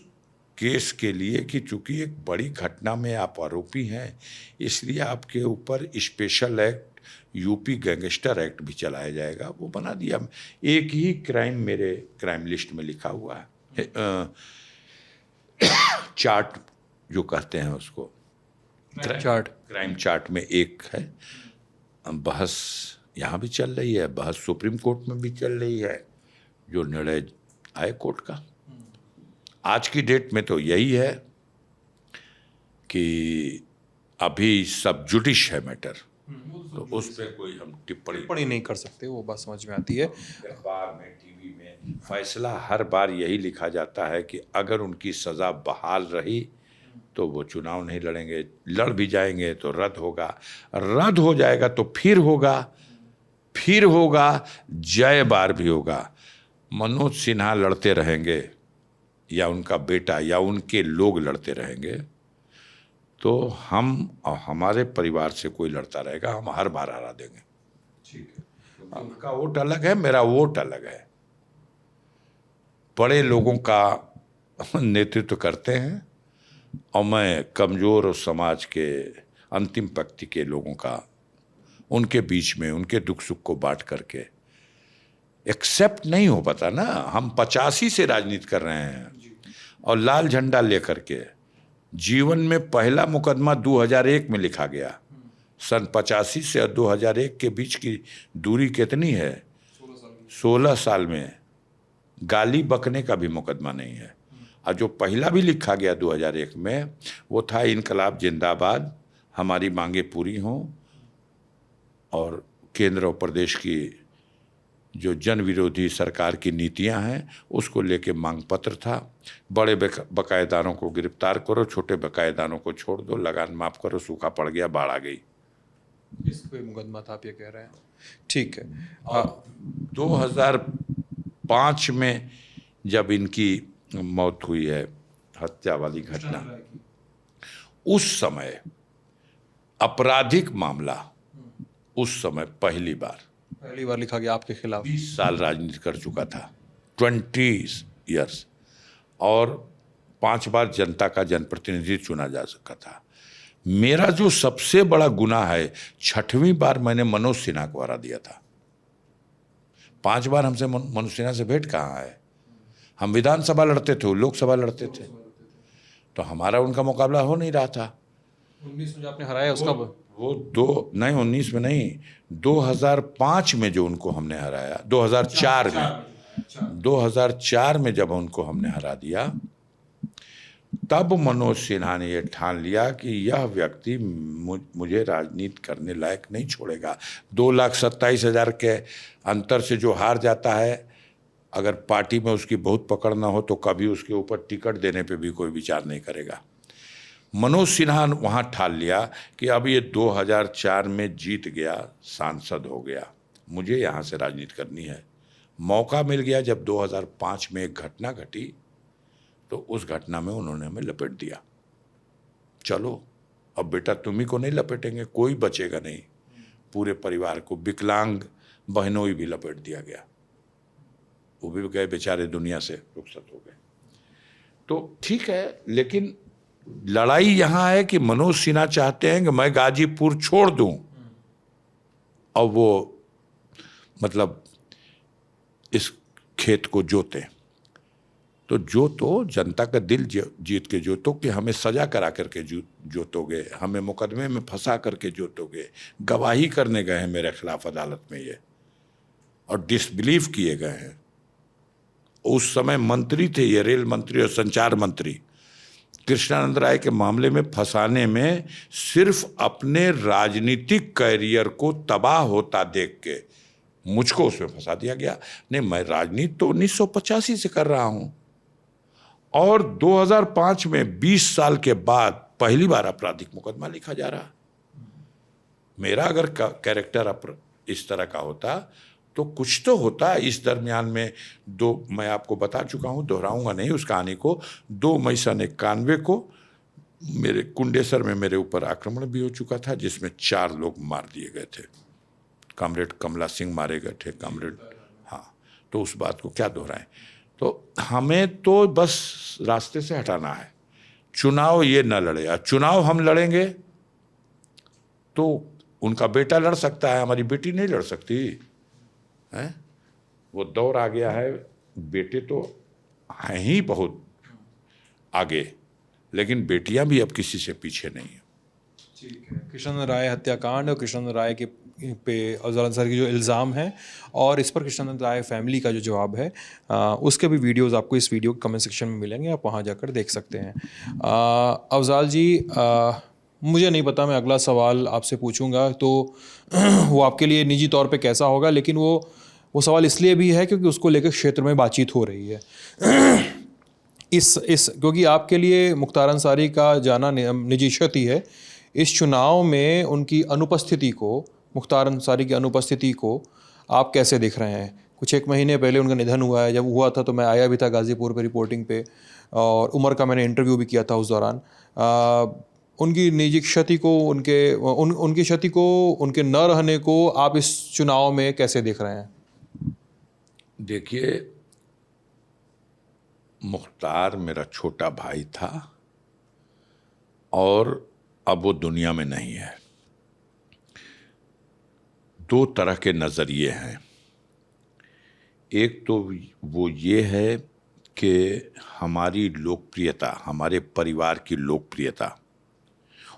केस के लिए कि चूंकि एक बड़ी घटना में आप आरोपी हैं, इसलिए आपके ऊपर special act, UP gangster act भी चलाया जाएगा, वो बना दिया। एक ही क्राइम मेरे क्राइम लिस्ट में लिखा हुआ है, चार्ट जो कहते हैं उसको, क्राइम चार्ट में एक है। बहस यहाँ भी चल रही है, बहस सुप्रीम कोर्ट में भी चल रही है, जो निर्णय आए कोर्ट का आज की डेट में तो यही है कि अभी सब जुडिश है मैटर, तो उस पर कोई हम टिप्पणी नहीं कर सकते, वो बात समझ में आती है। अखबार में, टीवी में फैसला हर बार यही लिखा जाता है कि अगर उनकी सज़ा बहाल रही तो वो चुनाव नहीं लड़ेंगे, लड़ भी जाएंगे तो रद्द होगा, रद्द हो जाएगा तो फिर होगा, जय बार भी होगा। मनोज सिन्हा लड़ते रहेंगे या उनका बेटा या उनके लोग लड़ते रहेंगे, तो हम और हमारे परिवार से कोई लड़ता रहेगा, हम हर बार हरा देंगे। ठीक है, उनका वोट अलग है, मेरा वोट अलग है। बड़े लोगों का नेतृत्व करते हैं और मैं कमज़ोर और समाज के अंतिम पंक्ति के लोगों का, उनके बीच में उनके दुख सुख को बांट करके एक्सेप्ट नहीं हो पाता ना। हम 85 से राजनीति कर रहे हैं और लाल झंडा लेकर के जीवन में पहला मुकदमा 2001 में लिखा गया। सन 85 से 2001 के बीच की दूरी कितनी है? 16 साल में गाली बकने का भी मुकदमा नहीं है। और जो पहला भी लिखा गया 2001 में वो था इनकलाब जिंदाबाद, हमारी मांगे पूरी हों, और केंद्र और प्रदेश की जो जन विरोधी सरकार की नीतियां हैं उसको लेके मांग पत्र था। बड़े बकायेदारों को गिरफ्तार करो, छोटे बकायेदारों को छोड़ दो, लगान माफ करो, सूखा पड़ गया, बाढ़ आ गई। इस पे मुकदमा था, आप ये कह रहे हैं। ठीक है। 2005 में जब इनकी मौत हुई है, हत्या वाली घटना, उस समय आपराधिक मामला उस समय पहली बार लिखा गया आपके खिलाफ। 20 साल राजनीति कर चुका था, 20 इयर्स, और 5 बार जनता का जनप्रतिनिधि चुना जा सका था। मेरा जो सबसे बड़ा गुनाह है, 6वीं बार मैंने मनोज सिन्हा को हरा दिया था। 5 बार हमसे मनोज सिन्हा से भेंट कहाँ है? हम विधानसभा लड़ते थे, लोकसभा लड़ते थे, तो हमारा उनका मुकाबला हो नहीं रहा था। 19 में जो आपने हराया उसका वो 19 में नहीं, 2005 में जो उनको हमने हराया, 2004 में जब उनको हमने हरा दिया, तब मनोज सिन्हा ने ये ठान लिया कि यह व्यक्ति मुझे राजनीति करने लायक नहीं छोड़ेगा। 2,27,000 के अंतर से जो हार जाता है, अगर पार्टी में उसकी बहुत पकड़ ना हो तो कभी उसके ऊपर टिकट देने पे भी कोई विचार नहीं करेगा। मनोज सिन्हा वहाँ ठान लिया कि अब ये 2004 में जीत गया, सांसद हो गया, मुझे यहाँ से राजनीति करनी है। मौका मिल गया जब 2005 में एक घटना घटी, तो उस घटना में उन्होंने हमें लपेट दिया। चलो अब बेटा तुम्ही को नहीं लपेटेंगे, कोई बचेगा नहीं, पूरे परिवार को, विकलांग बहनों भी लपेट दिया गया, वो भी गए बेचारे, दुनिया से रुखसत हो गए। तो ठीक है, लेकिन लड़ाई यहाँ है कि मनोज सिन्हा चाहते हैं कि मैं गाजीपुर छोड़ दूं और वो मतलब इस खेत को जोते। तो जोतो, जनता का दिल जीत के जोतो कि हमें सजा करा करके जोतोगे, हमें मुकदमे में फंसा करके जोतोगे। गवाही करने गए हैं मेरे खिलाफ अदालत में ये, और डिसबिलीव किए गए हैं। उस समय मंत्री थे ये, रेल मंत्री और संचार मंत्री, कृष्णानंद राय के मामले में फंसाने में सिर्फ अपने राजनीतिक कैरियर को तबाह होता देख के मुझको उसमें फंसा दिया गया। नहीं, मैं राजनीति तो 1985 से कर रहा हूं, और 2005 में 20 साल के बाद पहली बार आपराधिक मुकदमा लिखा जा रहा। मेरा अगर कैरेक्टर इस तरह का होता तो कुछ तो होता। इस दरमियान में मैं आपको बता चुका हूं, दोहराऊंगा नहीं उस कहानी को। 2 मई सन 91 को मेरे कुंडेसर में मेरे ऊपर आक्रमण भी हो चुका था, जिसमें 4 लोग मार दिए गए थे। कॉमरेड कमला सिंह मारे गए थे, कॉमरेड, हाँ। तो उस बात को क्या दोहराएं। तो हमें तो बस रास्ते से हटाना है। चुनाव ये न लड़े, और चुनाव हम लड़ेंगे तो उनका बेटा लड़ सकता है, हमारी बेटी नहीं लड़ सकती है। वो दौर आ गया है, बेटे तो हैं ही बहुत आगे, लेकिन बेटियां भी अब किसी से पीछे नहीं है। ठीक है। कृष्ण राय हत्याकांड और कृष्ण राय के पे अफजल अंसारी के जो इल्ज़ाम हैं और इस पर कृष्णानंद राय फैमिली का जो जवाब है, उसके भी वीडियोस आपको इस वीडियो के कमेंट सेक्शन में मिलेंगे, आप वहाँ जाकर देख सकते हैं। अफजल जी, मुझे नहीं पता, मैं अगला सवाल आपसे पूछूंगा तो वो आपके लिए निजी तौर पे कैसा होगा, लेकिन वो सवाल इसलिए भी है क्योंकि उसको लेकर क्षेत्र में बातचीत हो रही है। इस क्योंकि आपके लिए मुख्तार अंसारी का जाना निजी क्षति है। इस चुनाव में उनकी अनुपस्थिति को, मुख्तार अंसारी की अनुपस्थिति को आप कैसे देख रहे हैं? कुछ एक महीने पहले उनका निधन हुआ है, जब हुआ था तो मैं आया भी था गाज़ीपुर पे रिपोर्टिंग पे, और उमर का मैंने इंटरव्यू भी किया था उस दौरान। उनकी निजी क्षति को, उनकी क्षति को, उनके न रहने को आप इस चुनाव में कैसे देख रहे हैं? देखिए, मुख्तार मेरा छोटा भाई था और अब वो दुनिया में नहीं है। दो तरह के नज़रिए हैं। एक तो वो ये है कि हमारी लोकप्रियता, हमारे परिवार की लोकप्रियता,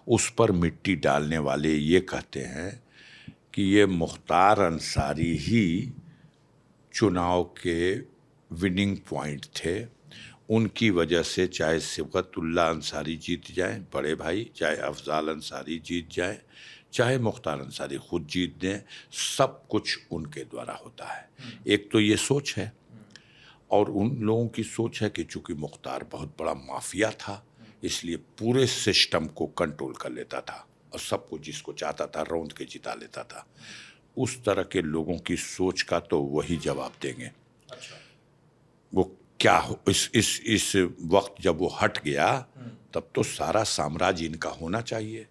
उस पर मिट्टी डालने वाले ये कहते हैं कि ये मुख्तार अंसारी ही चुनाव के विनिंग पॉइंट थे। उनकी वजह से चाहे सिबगतुल्लाह अंसारी जीत जाए बड़े भाई, चाहे अफजाल अंसारी जीत जाए, चाहे मुख्तार अंसारी खुद जीत दें, सब कुछ उनके द्वारा होता है। एक तो ये सोच है, और उन लोगों की सोच है कि चूंकि मुख्तार बहुत बड़ा माफिया था, इसलिए पूरे सिस्टम को कंट्रोल कर लेता था और सबको जिसको चाहता था रौंद के जिता लेता था। उस तरह के लोगों की सोच का तो वही जवाब देंगे। वो क्या हो, इस वक्त जब वो हट गया तब तो सारा साम्राज्य इनका होना चाहिए।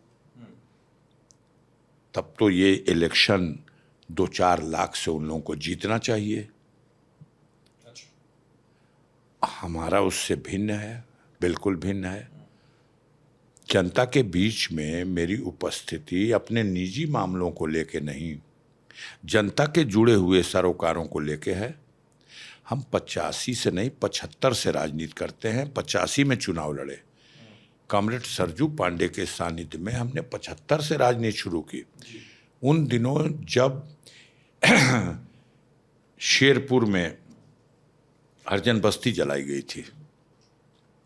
तब तो ये इलेक्शन 2-4 लाख से उन लोगों को जीतना चाहिए। हमारा उससे भिन्न है, बिल्कुल भिन्न है। जनता के बीच में मेरी उपस्थिति अपने निजी मामलों को लेके नहीं, जनता के जुड़े हुए सरोकारों को लेके है। हम 85 से नहीं 75 से राजनीति करते हैं। 85 में चुनाव लड़े, कॉमरेड सरजू पांडे के सानिध्य में हमने 75 से राजनीति शुरू की। उन दिनों जब शेरपुर में हरिजन बस्ती जलाई गई थी,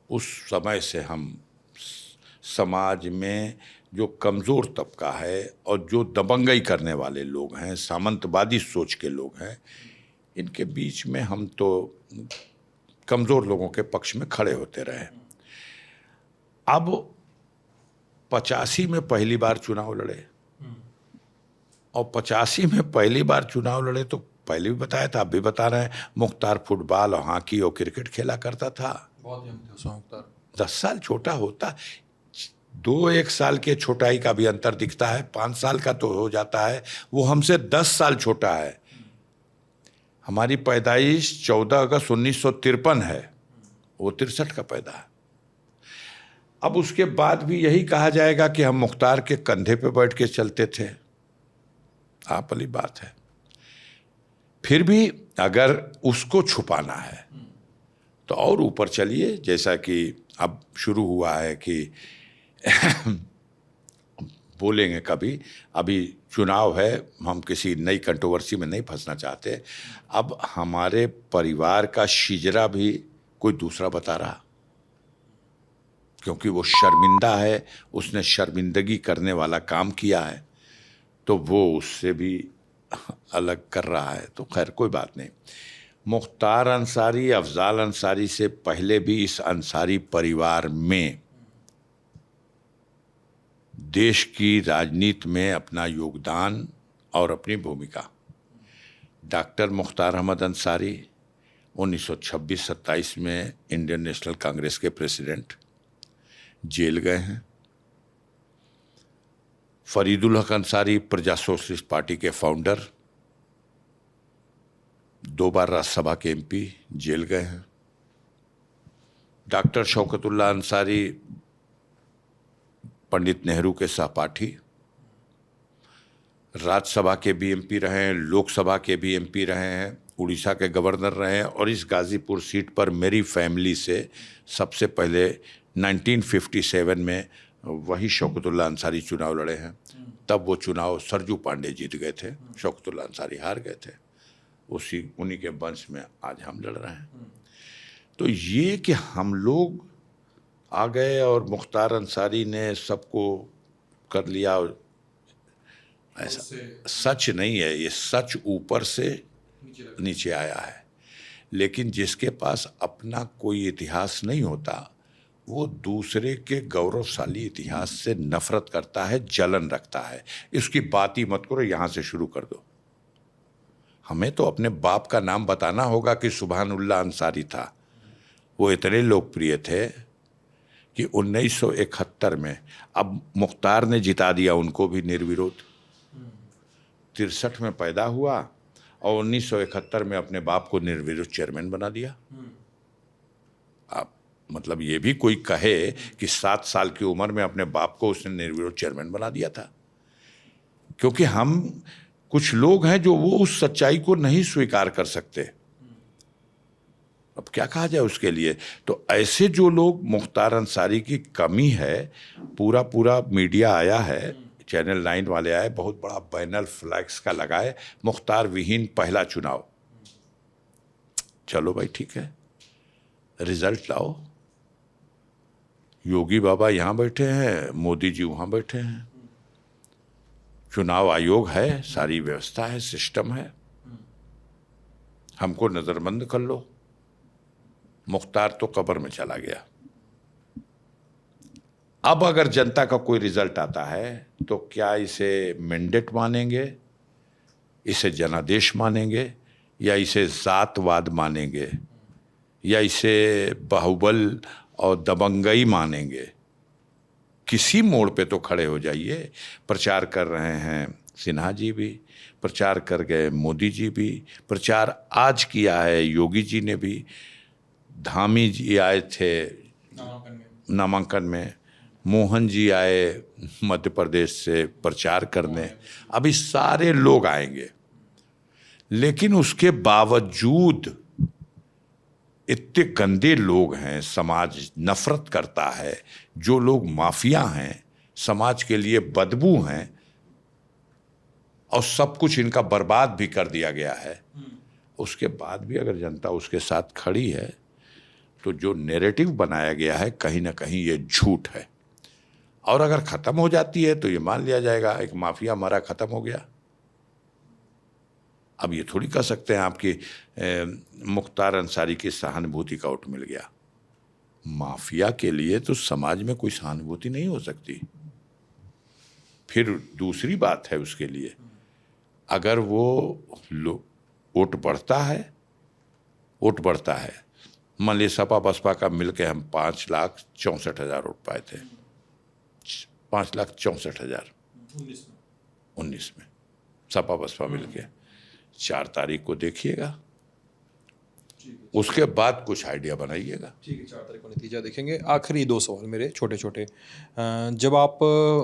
उस समय से हम समाज में जो कमज़ोर तबका है और जो दबंगई करने वाले लोग हैं, सामंतवादी सोच के लोग हैं, इनके बीच में हम तो कमज़ोर लोगों के पक्ष में खड़े होते रहे। अब 85 में पहली बार चुनाव लड़े, और 85 में पहली बार चुनाव लड़े तो पहले भी बताया था, अब भी बता रहे हैं, मुख्तार फुटबॉल और हॉकी और क्रिकेट खेला करता था। बहुत यंग थे मुख्तार, 10 साल छोटा होता, 2-1 साल के छोटाई का भी अंतर दिखता है, 5 साल का तो हो जाता है। वो हमसे 10 साल छोटा है। हमारी पैदाइश 14 अगस्त 1953 है, वो 63 का पैदा है। अब उसके बाद भी यही कहा जाएगा कि हम मुख्तार के कंधे पे बैठ के चलते थे। आप वाली बात है। फिर भी अगर उसको छुपाना है तो और ऊपर चलिए, जैसा कि अब शुरू हुआ है कि बोलेंगे कभी, अभी चुनाव है, हम किसी नई कंट्रोवर्सी में नहीं फंसना चाहते। अब हमारे परिवार का शिजरा भी कोई दूसरा बता रहा, क्योंकि वो शर्मिंदा है, उसने शर्मिंदगी करने वाला काम किया है, तो वो उससे भी अलग कर रहा है। तो खैर कोई बात नहीं। मुख्तार अंसारी, अफजाल अंसारी से पहले भी इस अंसारी परिवार में देश की राजनीति में अपना योगदान और अपनी भूमिका। डॉक्टर मुख्तार अहमद अंसारी 1926-27 में इंडियन नेशनल कांग्रेस के प्रेसिडेंट, जेल गए हैं। फरीदुल हक अंसारी प्रजा सोशलिस्ट पार्टी के फाउंडर, 2 बार राज्यसभा के एमपी, जेल गए हैं। डॉक्टर शौकतुल्लाह अंसारी पंडित नेहरू के सहपाठी, राज्यसभा के भी एमपी रहे हैं, लोकसभा के भी एमपी रहे हैं, उड़ीसा के गवर्नर रहे हैं, और इस गाजीपुर सीट पर मेरी फैमिली से सबसे पहले 1957 में वही शौकतुल्लाह अंसारी चुनाव लड़े हैं। तब वो चुनाव सरजू पांडे जीत गए थे, शौकतुल्लाह अंसारी हार गए थे। उन्हीं के वंश में आज हम लड़ रहे हैं। तो ये कि हम लोग आ गए और मुख्तार अंसारी ने सबको कर लिया, ऐसा सच नहीं है। ये सच ऊपर से नीचे आया है। लेकिन जिसके पास अपना कोई इतिहास नहीं होता, वो दूसरे के गौरवशाली इतिहास से नफरत करता है, जलन रखता है। इसकी बात ही मत करो, यहाँ से शुरू कर दो। हमें तो अपने बाप का नाम बताना होगा कि सुभानुल्लाह अंसारी था। वो इतने लोकप्रिय थे कि 1971 में, अब मुख्तार ने जिता दिया उनको भी निर्विरोध। 63 में पैदा हुआ और 1971 में अपने बाप को निर्विरोध चेयरमैन बना दिया। आप मतलब ये भी कोई कहे कि 7 साल की उम्र में अपने बाप को उसने निर्विरोध चेयरमैन बना दिया था। क्योंकि हम कुछ लोग हैं जो वो उस सच्चाई को नहीं स्वीकार कर सकते। अब क्या कहा जाए उसके लिए। तो ऐसे जो लोग, मुख्तार अंसारी की कमी है, पूरा मीडिया आया है, चैनल 9 वाले आए, बहुत बड़ा बैनर फ्लैक्स का लगाए, मुख्तार विहीन पहला चुनाव। चलो भाई ठीक है, रिजल्ट लाओ। योगी बाबा यहाँ बैठे हैं, मोदी जी वहाँ बैठे हैं, चुनाव आयोग है, सारी व्यवस्था है, सिस्टम है। हमको नजरबंद कर लो। मुख्तार तो कब्र में चला गया। अब अगर जनता का कोई रिजल्ट आता है तो क्या इसे मैंडेट मानेंगे, इसे जनादेश मानेंगे, या इसे जातवाद मानेंगे, या इसे बाहुबल और दबंगई मानेंगे? किसी मोड़ पे तो खड़े हो जाइए। प्रचार कर रहे हैं सिन्हा जी भी, प्रचार कर गए मोदी जी भी, प्रचार आज किया है योगी जी ने भी, धामी जी आए थे नामांकन में, मोहन जी आए मध्य प्रदेश से प्रचार करने, अभी सारे लोग आएंगे। लेकिन उसके बावजूद इतने गंदे लोग हैं, समाज नफरत करता है, जो लोग माफिया हैं, समाज के लिए बदबू हैं, और सब कुछ इनका बर्बाद भी कर दिया गया है। उसके बाद भी अगर जनता उसके साथ खड़ी है तो जो नैरेटिव बनाया गया है कहीं ना कहीं ये झूठ है। और अगर ख़त्म हो जाती है तो ये मान लिया जाएगा एक माफिया हमारा ख़त्म हो गया। अब ये थोड़ी कह सकते हैं आपकी मुख्तार अंसारी की सहानुभूति का उठ मिल गया। माफिया के लिए तो समाज में कोई सहानुभूति नहीं हो सकती। फिर दूसरी बात है उसके लिए, अगर वो वोट बढ़ता है, मान लीजिए सपा बसपा का मिलके हम 5,64,000 वोट पाए थे, 5,64,000 19 में सपा बसपा मिलके। 4 तारीख को देखिएगा, उसके बाद कुछ आइडिया बनाइएगा। ठीक है, 4 तारीख को नतीजा देखेंगे। आखिरी 2 सवाल मेरे छोटे छोटे। जब आप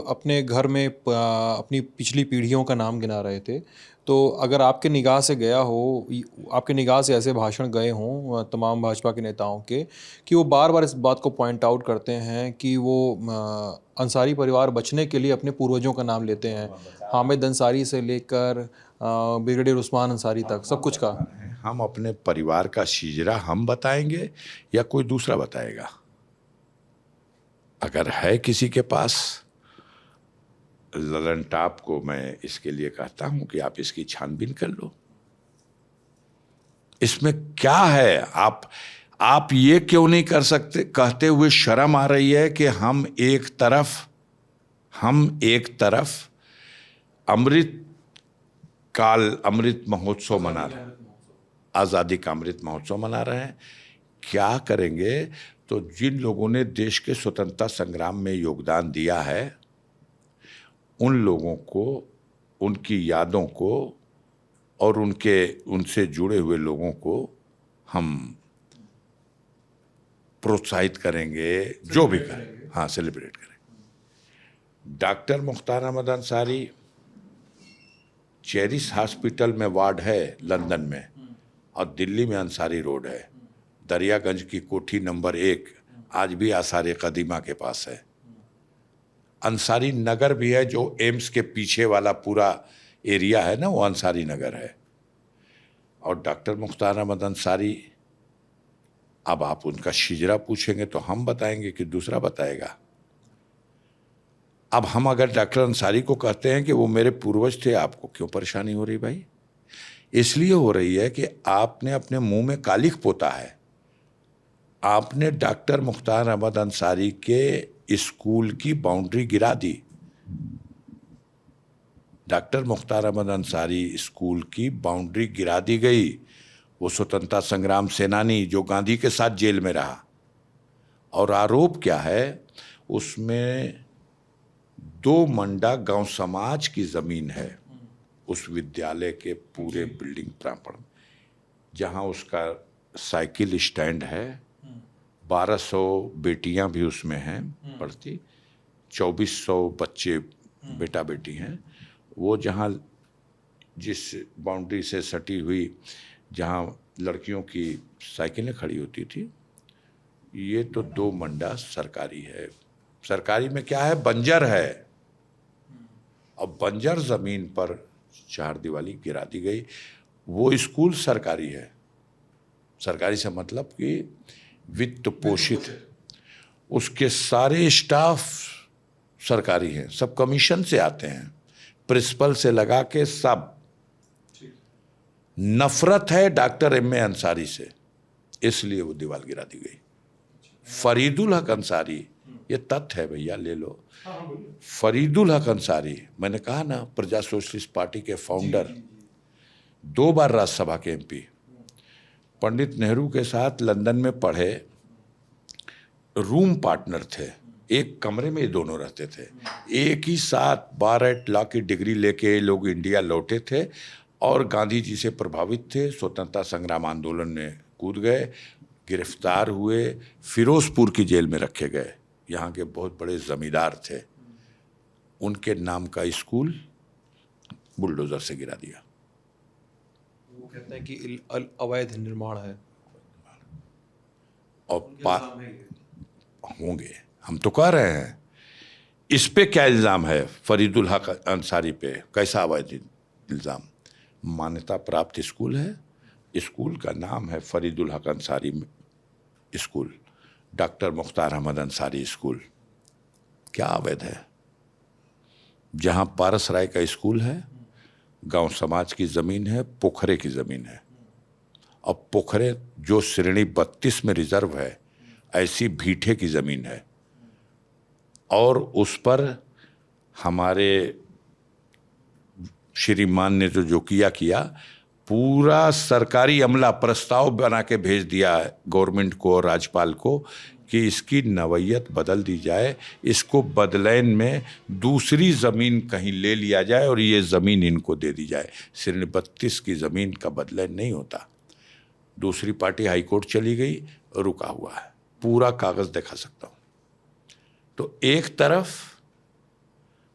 अपने घर में अपनी पिछली पीढ़ियों का नाम गिना रहे थे, तो अगर आपके निगाह से गया हो, आपके निगाह से ऐसे भाषण गए हों तमाम भाजपा के नेताओं के, कि वो बार बार इस बात को पॉइंट आउट करते हैं कि वो अंसारी परिवार बचने के लिए अपने पूर्वजों का नाम लेते हैं, हामिद अंसारी से लेकर ब्रिगेडियर उस्मान अंसारी तक, सब कुछ का। हम अपने परिवार का शिजरा हम बताएंगे या कोई दूसरा बताएगा? अगर है किसी के पास, ललन टॉप को मैं इसके लिए कहता हूं कि आप इसकी छानबीन कर लो। इसमें क्या है? आप ये क्यों नहीं कर सकते? कहते हुए शर्म आ रही है कि हम एक तरफ अमृत महोत्सव मना रहे हैं, आज़ादी का अमृत महोत्सव मना रहे हैं। क्या करेंगे? तो जिन लोगों ने देश के स्वतंत्रता संग्राम में योगदान दिया है, उन लोगों को, उनकी यादों को और उनसे जुड़े हुए लोगों को हम प्रोत्साहित करेंगे, जो भी करें, हाँ, सेलिब्रेट करें। डॉक्टर मुख्तार अहमद अंसारी, चेरिस हॉस्पिटल में वार्ड है लंदन में, और दिल्ली में अंसारी रोड है, दरियागंज की कोठी नंबर 1 आज भी आसार कदीमा के पास है। अंसारी नगर भी है, जो एम्स के पीछे वाला पूरा एरिया है ना, वो अंसारी नगर है। और डॉक्टर मुख्तार अहमद अंसारी, अब आप उनका शिजरा पूछेंगे तो हम बताएंगे कि दूसरा बताएगा। अब हम अगर डॉक्टर अंसारी को कहते हैं कि वो मेरे पूर्वज थे, आपको क्यों परेशानी हो रही भाई? इसलिए हो रही है कि आपने अपने मुंह में कालिख पोता है। आपने डॉक्टर मुख्तार अहमद अंसारी के स्कूल की बाउंड्री गिरा दी। डॉक्टर मुख्तार अहमद अंसारी स्कूल की बाउंड्री गिरा दी गई। वो स्वतंत्रता संग्राम सेनानी जो गांधी के साथ जेल में रहा, और आरोप क्या है उसमें, 2 मंडा गांव समाज की जमीन है उस विद्यालय के पूरे बिल्डिंग प्रांगण, जहां उसका साइकिल स्टैंड है। 1200 बेटियां भी उसमें हैं पढ़ती, 2400 बच्चे बेटा बेटी हैं। वो जहां जिस बाउंड्री से सटी हुई जहां लड़कियों की साइकिलें खड़ी होती थी, ये तो 2 मंडा सरकारी है। सरकारी में क्या है, बंजर है। अब बंजर जमीन पर 4 दीवारी गिरा दी गई। वो स्कूल सरकारी है। सरकारी से मतलब कि वित्त पोषित, उसके सारे स्टाफ सरकारी हैं, सब कमीशन से आते हैं, प्रिंसिपल से लगा के सब। नफरत है डॉक्टर एम.ए. अंसारी से, इसलिए वो दीवार गिरा दी गई। फरीदुल हक अंसारी, ये तथ्य है भैया, ले लो। फरीदुल हक अंसारी, मैंने कहा ना, प्रजा सोशलिस्ट पार्टी के फाउंडर, 2 बार राज्यसभा के एमपी, पंडित नेहरू के साथ लंदन में पढ़े, रूम पार्टनर थे, एक कमरे में ये दोनों रहते थे। एक ही साथ बार एट लॉ की डिग्री लेके ये लोग इंडिया लौटे थे और गांधी जी से प्रभावित थे। स्वतंत्रता संग्राम आंदोलन में कूद गए, गिरफ्तार हुए, फिरोजपुर की जेल में रखे गए। यहाँ के बहुत बड़े जमींदार थे, उनके नाम का स्कूल बुलडोजर से गिरा दिया। वो कहते हैं कि अवैध निर्माण है और होंगे, हम तो कह रहे हैं। इस पे क्या इल्ज़ाम है फरीदुल हक अंसारी पे? कैसा अवैध इल्ज़ाम? मान्यता प्राप्त स्कूल है, स्कूल का नाम है Faridul Haq Ansari school, doctor Mukhtar Ahmad Ansari school. क्या अवैध है? जहां पारस राय का स्कूल है, गांव समाज की ज़मीन है, पोखरे की ज़मीन है। अब पोखरे जो श्रेणी 32 में रिजर्व है, ऐसी भीठे की ज़मीन है, और उस पर हमारे श्रीमान ने जो किया, पूरा सरकारी अमला प्रस्ताव बना के भेज दिया है गवर्नमेंट को और राज्यपाल को कि इसकी नवैयत बदल दी जाए, इसको बदलैन में दूसरी ज़मीन कहीं ले लिया जाए और ये ज़मीन इनको दे दी जाए। श्रेणी 32 की ज़मीन का बदलैन नहीं होता। दूसरी पार्टी हाईकोर्ट चली गई, रुका हुआ है, पूरा कागज़ दिखा सकता हूँ। तो एक तरफ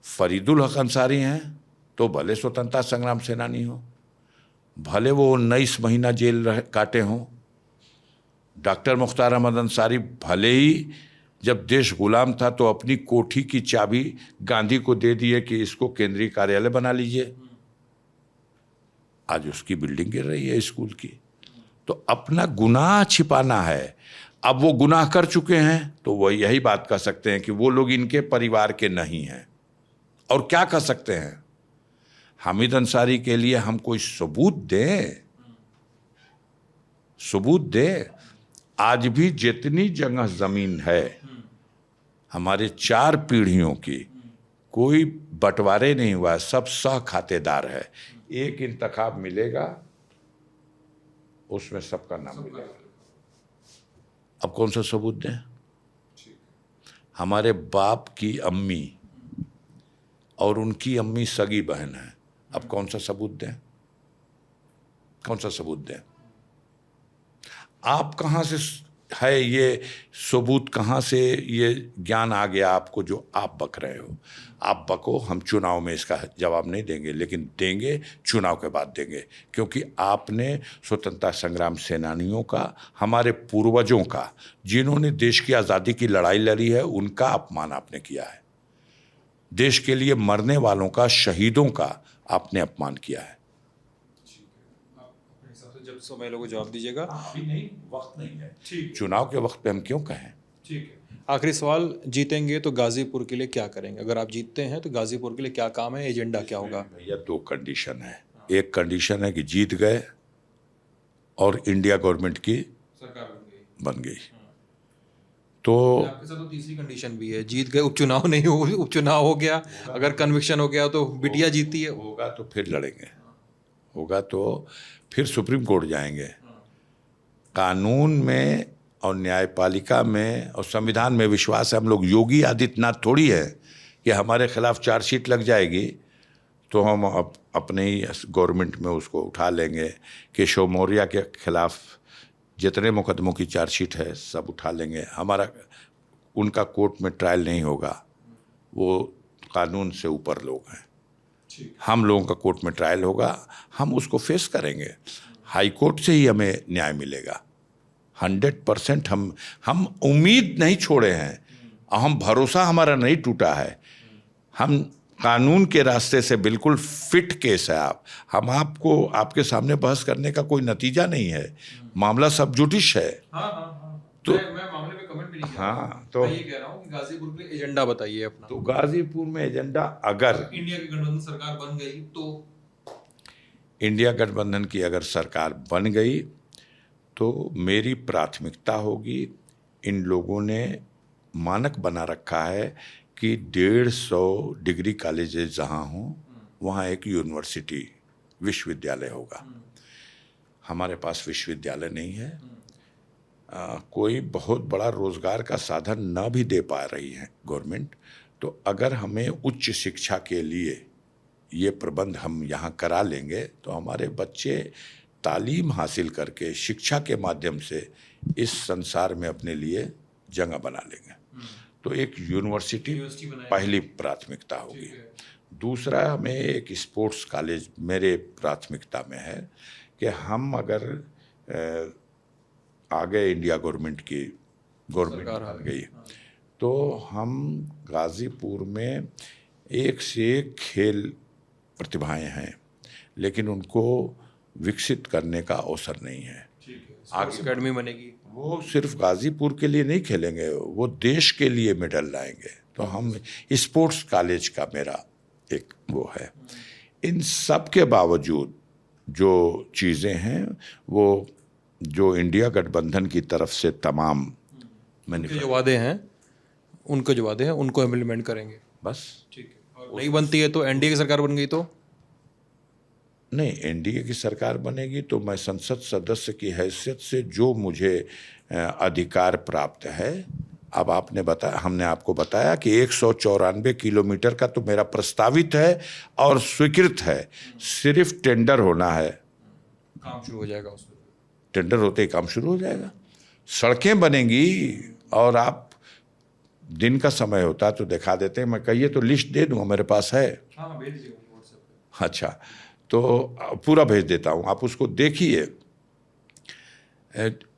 फरीदुल हक अंसारी हैं, तो भले स्वतंत्रता संग्राम सेनानी हो, भले वो 19 महीना जेल काटे हों। डॉक्टर मुख्तार अहमद अंसारी भले ही जब देश गुलाम था तो अपनी कोठी की चाबी गांधी को दे दिए कि इसको केंद्रीय कार्यालय बना लीजिए, आज उसकी बिल्डिंग गिर रही है स्कूल की। तो अपना गुनाह छिपाना है। अब वो गुनाह कर चुके हैं तो वो यही बात कह सकते हैं कि वो लोग इनके परिवार के नहीं हैं। और क्या कह सकते हैं? हामिद अंसारी के लिए हम कोई सबूत दें, सबूत दें। आज भी जितनी जगह जमीन है हमारे 4 पीढ़ियों की, कोई बंटवारे नहीं हुआ है, सब सह खातेदार है। एक इंतखाब मिलेगा, उसमें सबका नाम मिलेगा। अब कौन सा सबूत दें? हमारे बाप की अम्मी और उनकी अम्मी सगी बहन है, अब कौन सा सबूत दें? कौन सा सबूत दें? आप कहाँ से है ये सबूत, कहाँ से ये ज्ञान आ गया आपको जो आप बक रहे हो? आप बको, हम चुनाव में इसका जवाब नहीं देंगे, लेकिन देंगे चुनाव के बाद देंगे, क्योंकि आपने स्वतंत्रता संग्राम सेनानियों का, हमारे पूर्वजों का, जिन्होंने देश की आज़ादी की लड़ाई लड़ी है, उनका अपमान आपने किया है। देश के लिए मरने वालों का, शहीदों का आपने अपमान किया है। अपने हिसाब से जब समय लोगों को जवाब दीजिएगा। अभी नहीं, वक्त नहीं है। ठीक चुनाव के वक्त पे हम क्यों कहें? ठीक है। आखिरी सवाल, जीतेंगे तो गाजीपुर के लिए क्या करेंगे? अगर आप जीतते हैं तो गाजीपुर के लिए क्या काम है, एजेंडा क्या होगा? भैया 2 कंडीशन है। एक कंडीशन है कि जीत गए और इंडिया गवर्नमेंट की सरकार बन गई, तो आपके साथ तो तीसरी कंडीशन भी है, जीत गए, उपचुनाव नहीं हो, उपचुनाव हो गया, अगर कन्विक्शन हो गया तो बिटिया जीती है। होगा तो फिर लड़ेंगे, होगा तो फिर सुप्रीम कोर्ट जाएंगे। कानून में और न्यायपालिका में और संविधान में विश्वास है हम लोग। योगी आदित्यनाथ थोड़ी है कि हमारे खिलाफ चार्जशीट लग जाएगी तो हम अपने ही गवर्नमेंट में उसको उठा लेंगे। केशव मौर्य के खिलाफ जितने मुकदमों की चार्जशीट है सब उठा लेंगे। हमारा उनका कोर्ट में ट्रायल नहीं होगा, वो कानून से ऊपर लोग हैं। हम लोगों का कोर्ट में ट्रायल होगा, हम उसको फेस करेंगे। हाई कोर्ट से ही हमें न्याय मिलेगा 100%। हम उम्मीद नहीं छोड़े हैं, हम भरोसा हमारा नहीं टूटा है। हम कानून के रास्ते से बिल्कुल फिट केस है। हम आपको आपके सामने बहस करने का कोई नतीजा नहीं है, मामला सब जुडिश है। तो मैं मामले में कमेंट भी नहीं किया। हाँ, तो मैं ये कह रहा हूँ कि गाजीपुर के एजेंडा बताइए अपना। तो गाजीपुर में एजेंडा, अगर इंडिया की गठबंधन सरकार बन गई तो इंडिया गठबंधन की अगर सरकार बन गई तो मेरी प्राथमिकता होगी, इन लोगों ने मानक बना रखा है कि 150 डिग्री कॉलेजेस जहाँ हों वहाँ एक यूनिवर्सिटी, विश्वविद्यालय होगा। हमारे पास विश्वविद्यालय नहीं है। कोई बहुत बड़ा रोजगार का साधन न भी दे पा रही है गवर्नमेंट। तो अगर हमें उच्च शिक्षा के लिए ये प्रबंध हम यहाँ करा लेंगे तो हमारे बच्चे तालीम हासिल करके शिक्षा के माध्यम से इस संसार में अपने लिए जगह बना लेंगे। तो एक यूनिवर्सिटी पहली प्राथमिकता होगी। दूसरा, हमें एक स्पोर्ट्स कॉलेज मेरे प्राथमिकता में है कि हम अगर आगे इंडिया गवर्नमेंट बन गई तो हम गाजीपुर में एक से एक खेल प्रतिभाएं हैं, लेकिन उनको विकसित करने का अवसर नहीं है। आगे अकेडमी बनेगी, वो सिर्फ गाजीपुर के लिए नहीं खेलेंगे, वो देश के लिए मेडल लाएंगे। तो हम स्पोर्ट्स कॉलेज का मेरा एक वो है। इन सब के बावजूद जो चीज़ें हैं वो जो इंडिया गठबंधन की तरफ से तमाम जो वादे हैं उनको इम्प्लीमेंट करेंगे। बस ठीक है। और नहीं बनती है तो एनडीए की सरकार बन गई तो नहीं, एनडीए की सरकार बनेगी तो मैं संसद सदस्य की हैसियत से जो मुझे अधिकार प्राप्त है, अब हमने आपको बताया कि 194 किलोमीटर का तो मेरा प्रस्तावित है और स्वीकृत है। सिर्फ टेंडर होना है, काम शुरू हो जाएगा। उसमें टेंडर होते ही काम शुरू हो जाएगा, सड़कें बनेंगी। और आप दिन का समय होता तो दिखा देते हैं, मैं कहिए तो लिस्ट दे दूंगा, मेरे पास है। हाँ, भेज दीजिए व्हाट्सएप पे। अच्छा, तो पूरा भेज देता हूँ, आप उसको देखिए।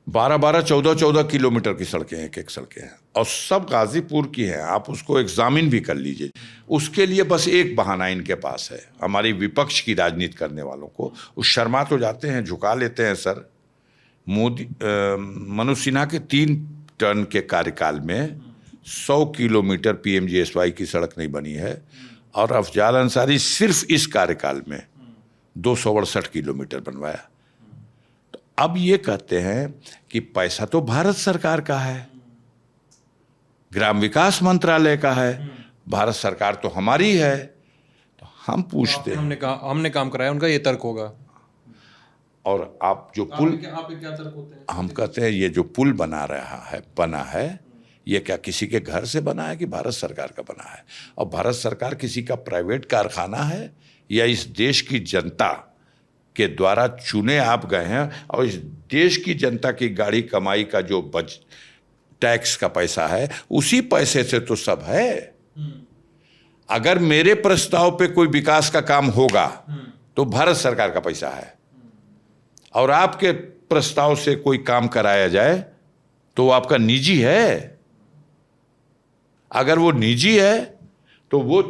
12-12, 14-14 किलोमीटर की सड़कें, एक सड़कें हैं और सब गाजीपुर की हैं। आप उसको एग्जामिन भी कर लीजिए। उसके लिए बस एक बहाना इनके पास है, हमारी विपक्ष की राजनीति करने वालों को। उस शर्मा तो जाते हैं, झुका लेते हैं सर। मनोज सिन्हा के 3 टर्म के कार्यकाल में 100 किलोमीटर PMGSY की सड़क नहीं बनी है, और अफजाल अंसारी सिर्फ इस कार्यकाल में 268 किलोमीटर बनवाया। तो अब ये कहते हैं कि पैसा तो भारत सरकार का है, ग्राम विकास मंत्रालय का है, भारत सरकार तो हमारी है। तो हम पूछते हैं, हमने काम कराया, उनका ये तर्क होगा। और आप जो पुल, आप क्या तर्क होते हैं? हम कहते हैं ये जो पुल बना है ये क्या किसी के घर से बना है कि भारत सरकार का बना है? और भारत सरकार किसी का प्राइवेट कारखाना है या इस देश की जनता के द्वारा चुने आप गए हैं? और इस देश की जनता की गाड़ी कमाई का जो टैक्स का पैसा है, उसी पैसे से तो सब है। अगर मेरे प्रस्ताव पे कोई विकास का काम होगा तो भारत सरकार का पैसा है, और आपके प्रस्ताव से कोई काम कराया जाए तो वो आपका निजी है। अगर वो निजी है तो वो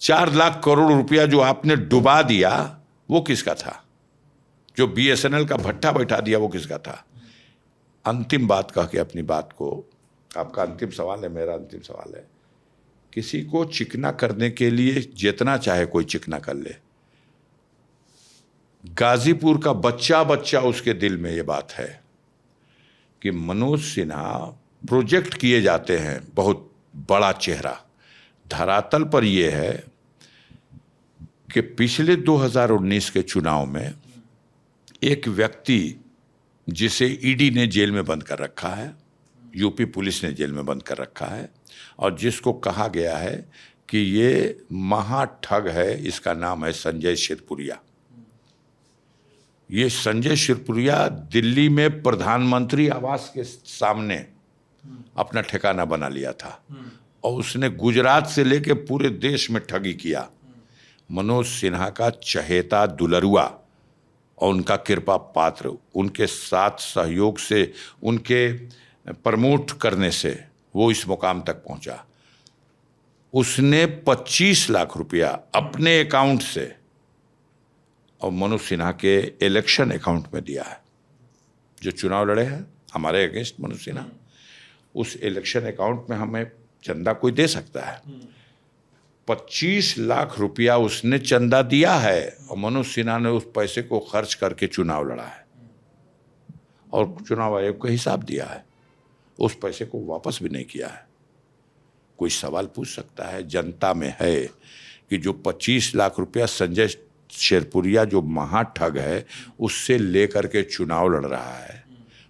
4 लाख करोड़ रुपया जो आपने डुबा दिया वो किसका था? जो BSNL का भट्ठा बैठा दिया वो किसका था? अंतिम बात कह के अपनी बात को, आपका अंतिम सवाल है, मेरा अंतिम सवाल है, किसी को चिकना करने के लिए जितना चाहे कोई चिकना कर ले। गाजीपुर का बच्चा बच्चा उसके दिल में ये बात है कि मनोज सिन्हा प्रोजेक्ट किए जाते हैं, बहुत बड़ा चेहरा। धरातल पर यह है कि पिछले 2019 के चुनाव में एक व्यक्ति जिसे ईडी ने जेल में बंद कर रखा है, यूपी पुलिस ने जेल में बंद कर रखा है, और जिसको कहा गया है कि ये महाठग है, इसका नाम है संजय शिरपुरिया। ये संजय शिरपुरिया दिल्ली में प्रधानमंत्री आवास के सामने अपना ठिकाना बना लिया था और उसने गुजरात से लेके पूरे देश में ठगी किया। मनोज सिन्हा का चहेता दुलरुआ और उनका कृपा पात्र, उनके साथ सहयोग से, उनके प्रमोट करने से वो इस मुकाम तक पहुंचा। उसने 25 लाख रुपया अपने अकाउंट से और मनोज सिन्हा के इलेक्शन अकाउंट में दिया है। जो चुनाव लड़े हैं हमारे अगेंस्ट मनोज सिन्हा, उस इलेक्शन अकाउंट में हमें चंदा कोई दे सकता है। 25 लाख रुपया उसने चंदा दिया है और मनोज सिन्हा ने उस पैसे को खर्च करके चुनाव लड़ा है और चुनाव आयोग को हिसाब दिया है। उस पैसे को वापस भी नहीं किया है। कोई सवाल पूछ सकता है, जनता में है कि जो 25 लाख रुपया संजय शेरपुरिया जो महाठग है उससे लेकर के चुनाव लड़ रहा है,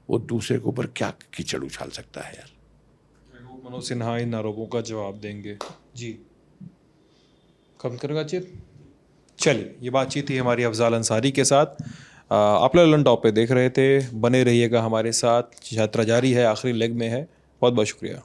वो दूसरे के ऊपर क्या कीचड़ उछाल सकता है यार। मनोज सिन्हा इन आरोपों का जवाब देंगे। जी, खत्म करें बातचीत। चलिए, ये बातचीत थी हमारी अफजाल अंसारी के साथ। आप लोग ललन टॉप पे देख रहे थे, बने रहिएगा हमारे साथ। यात्रा जारी है, आखिरी लेग में है। बहुत बहुत शुक्रिया।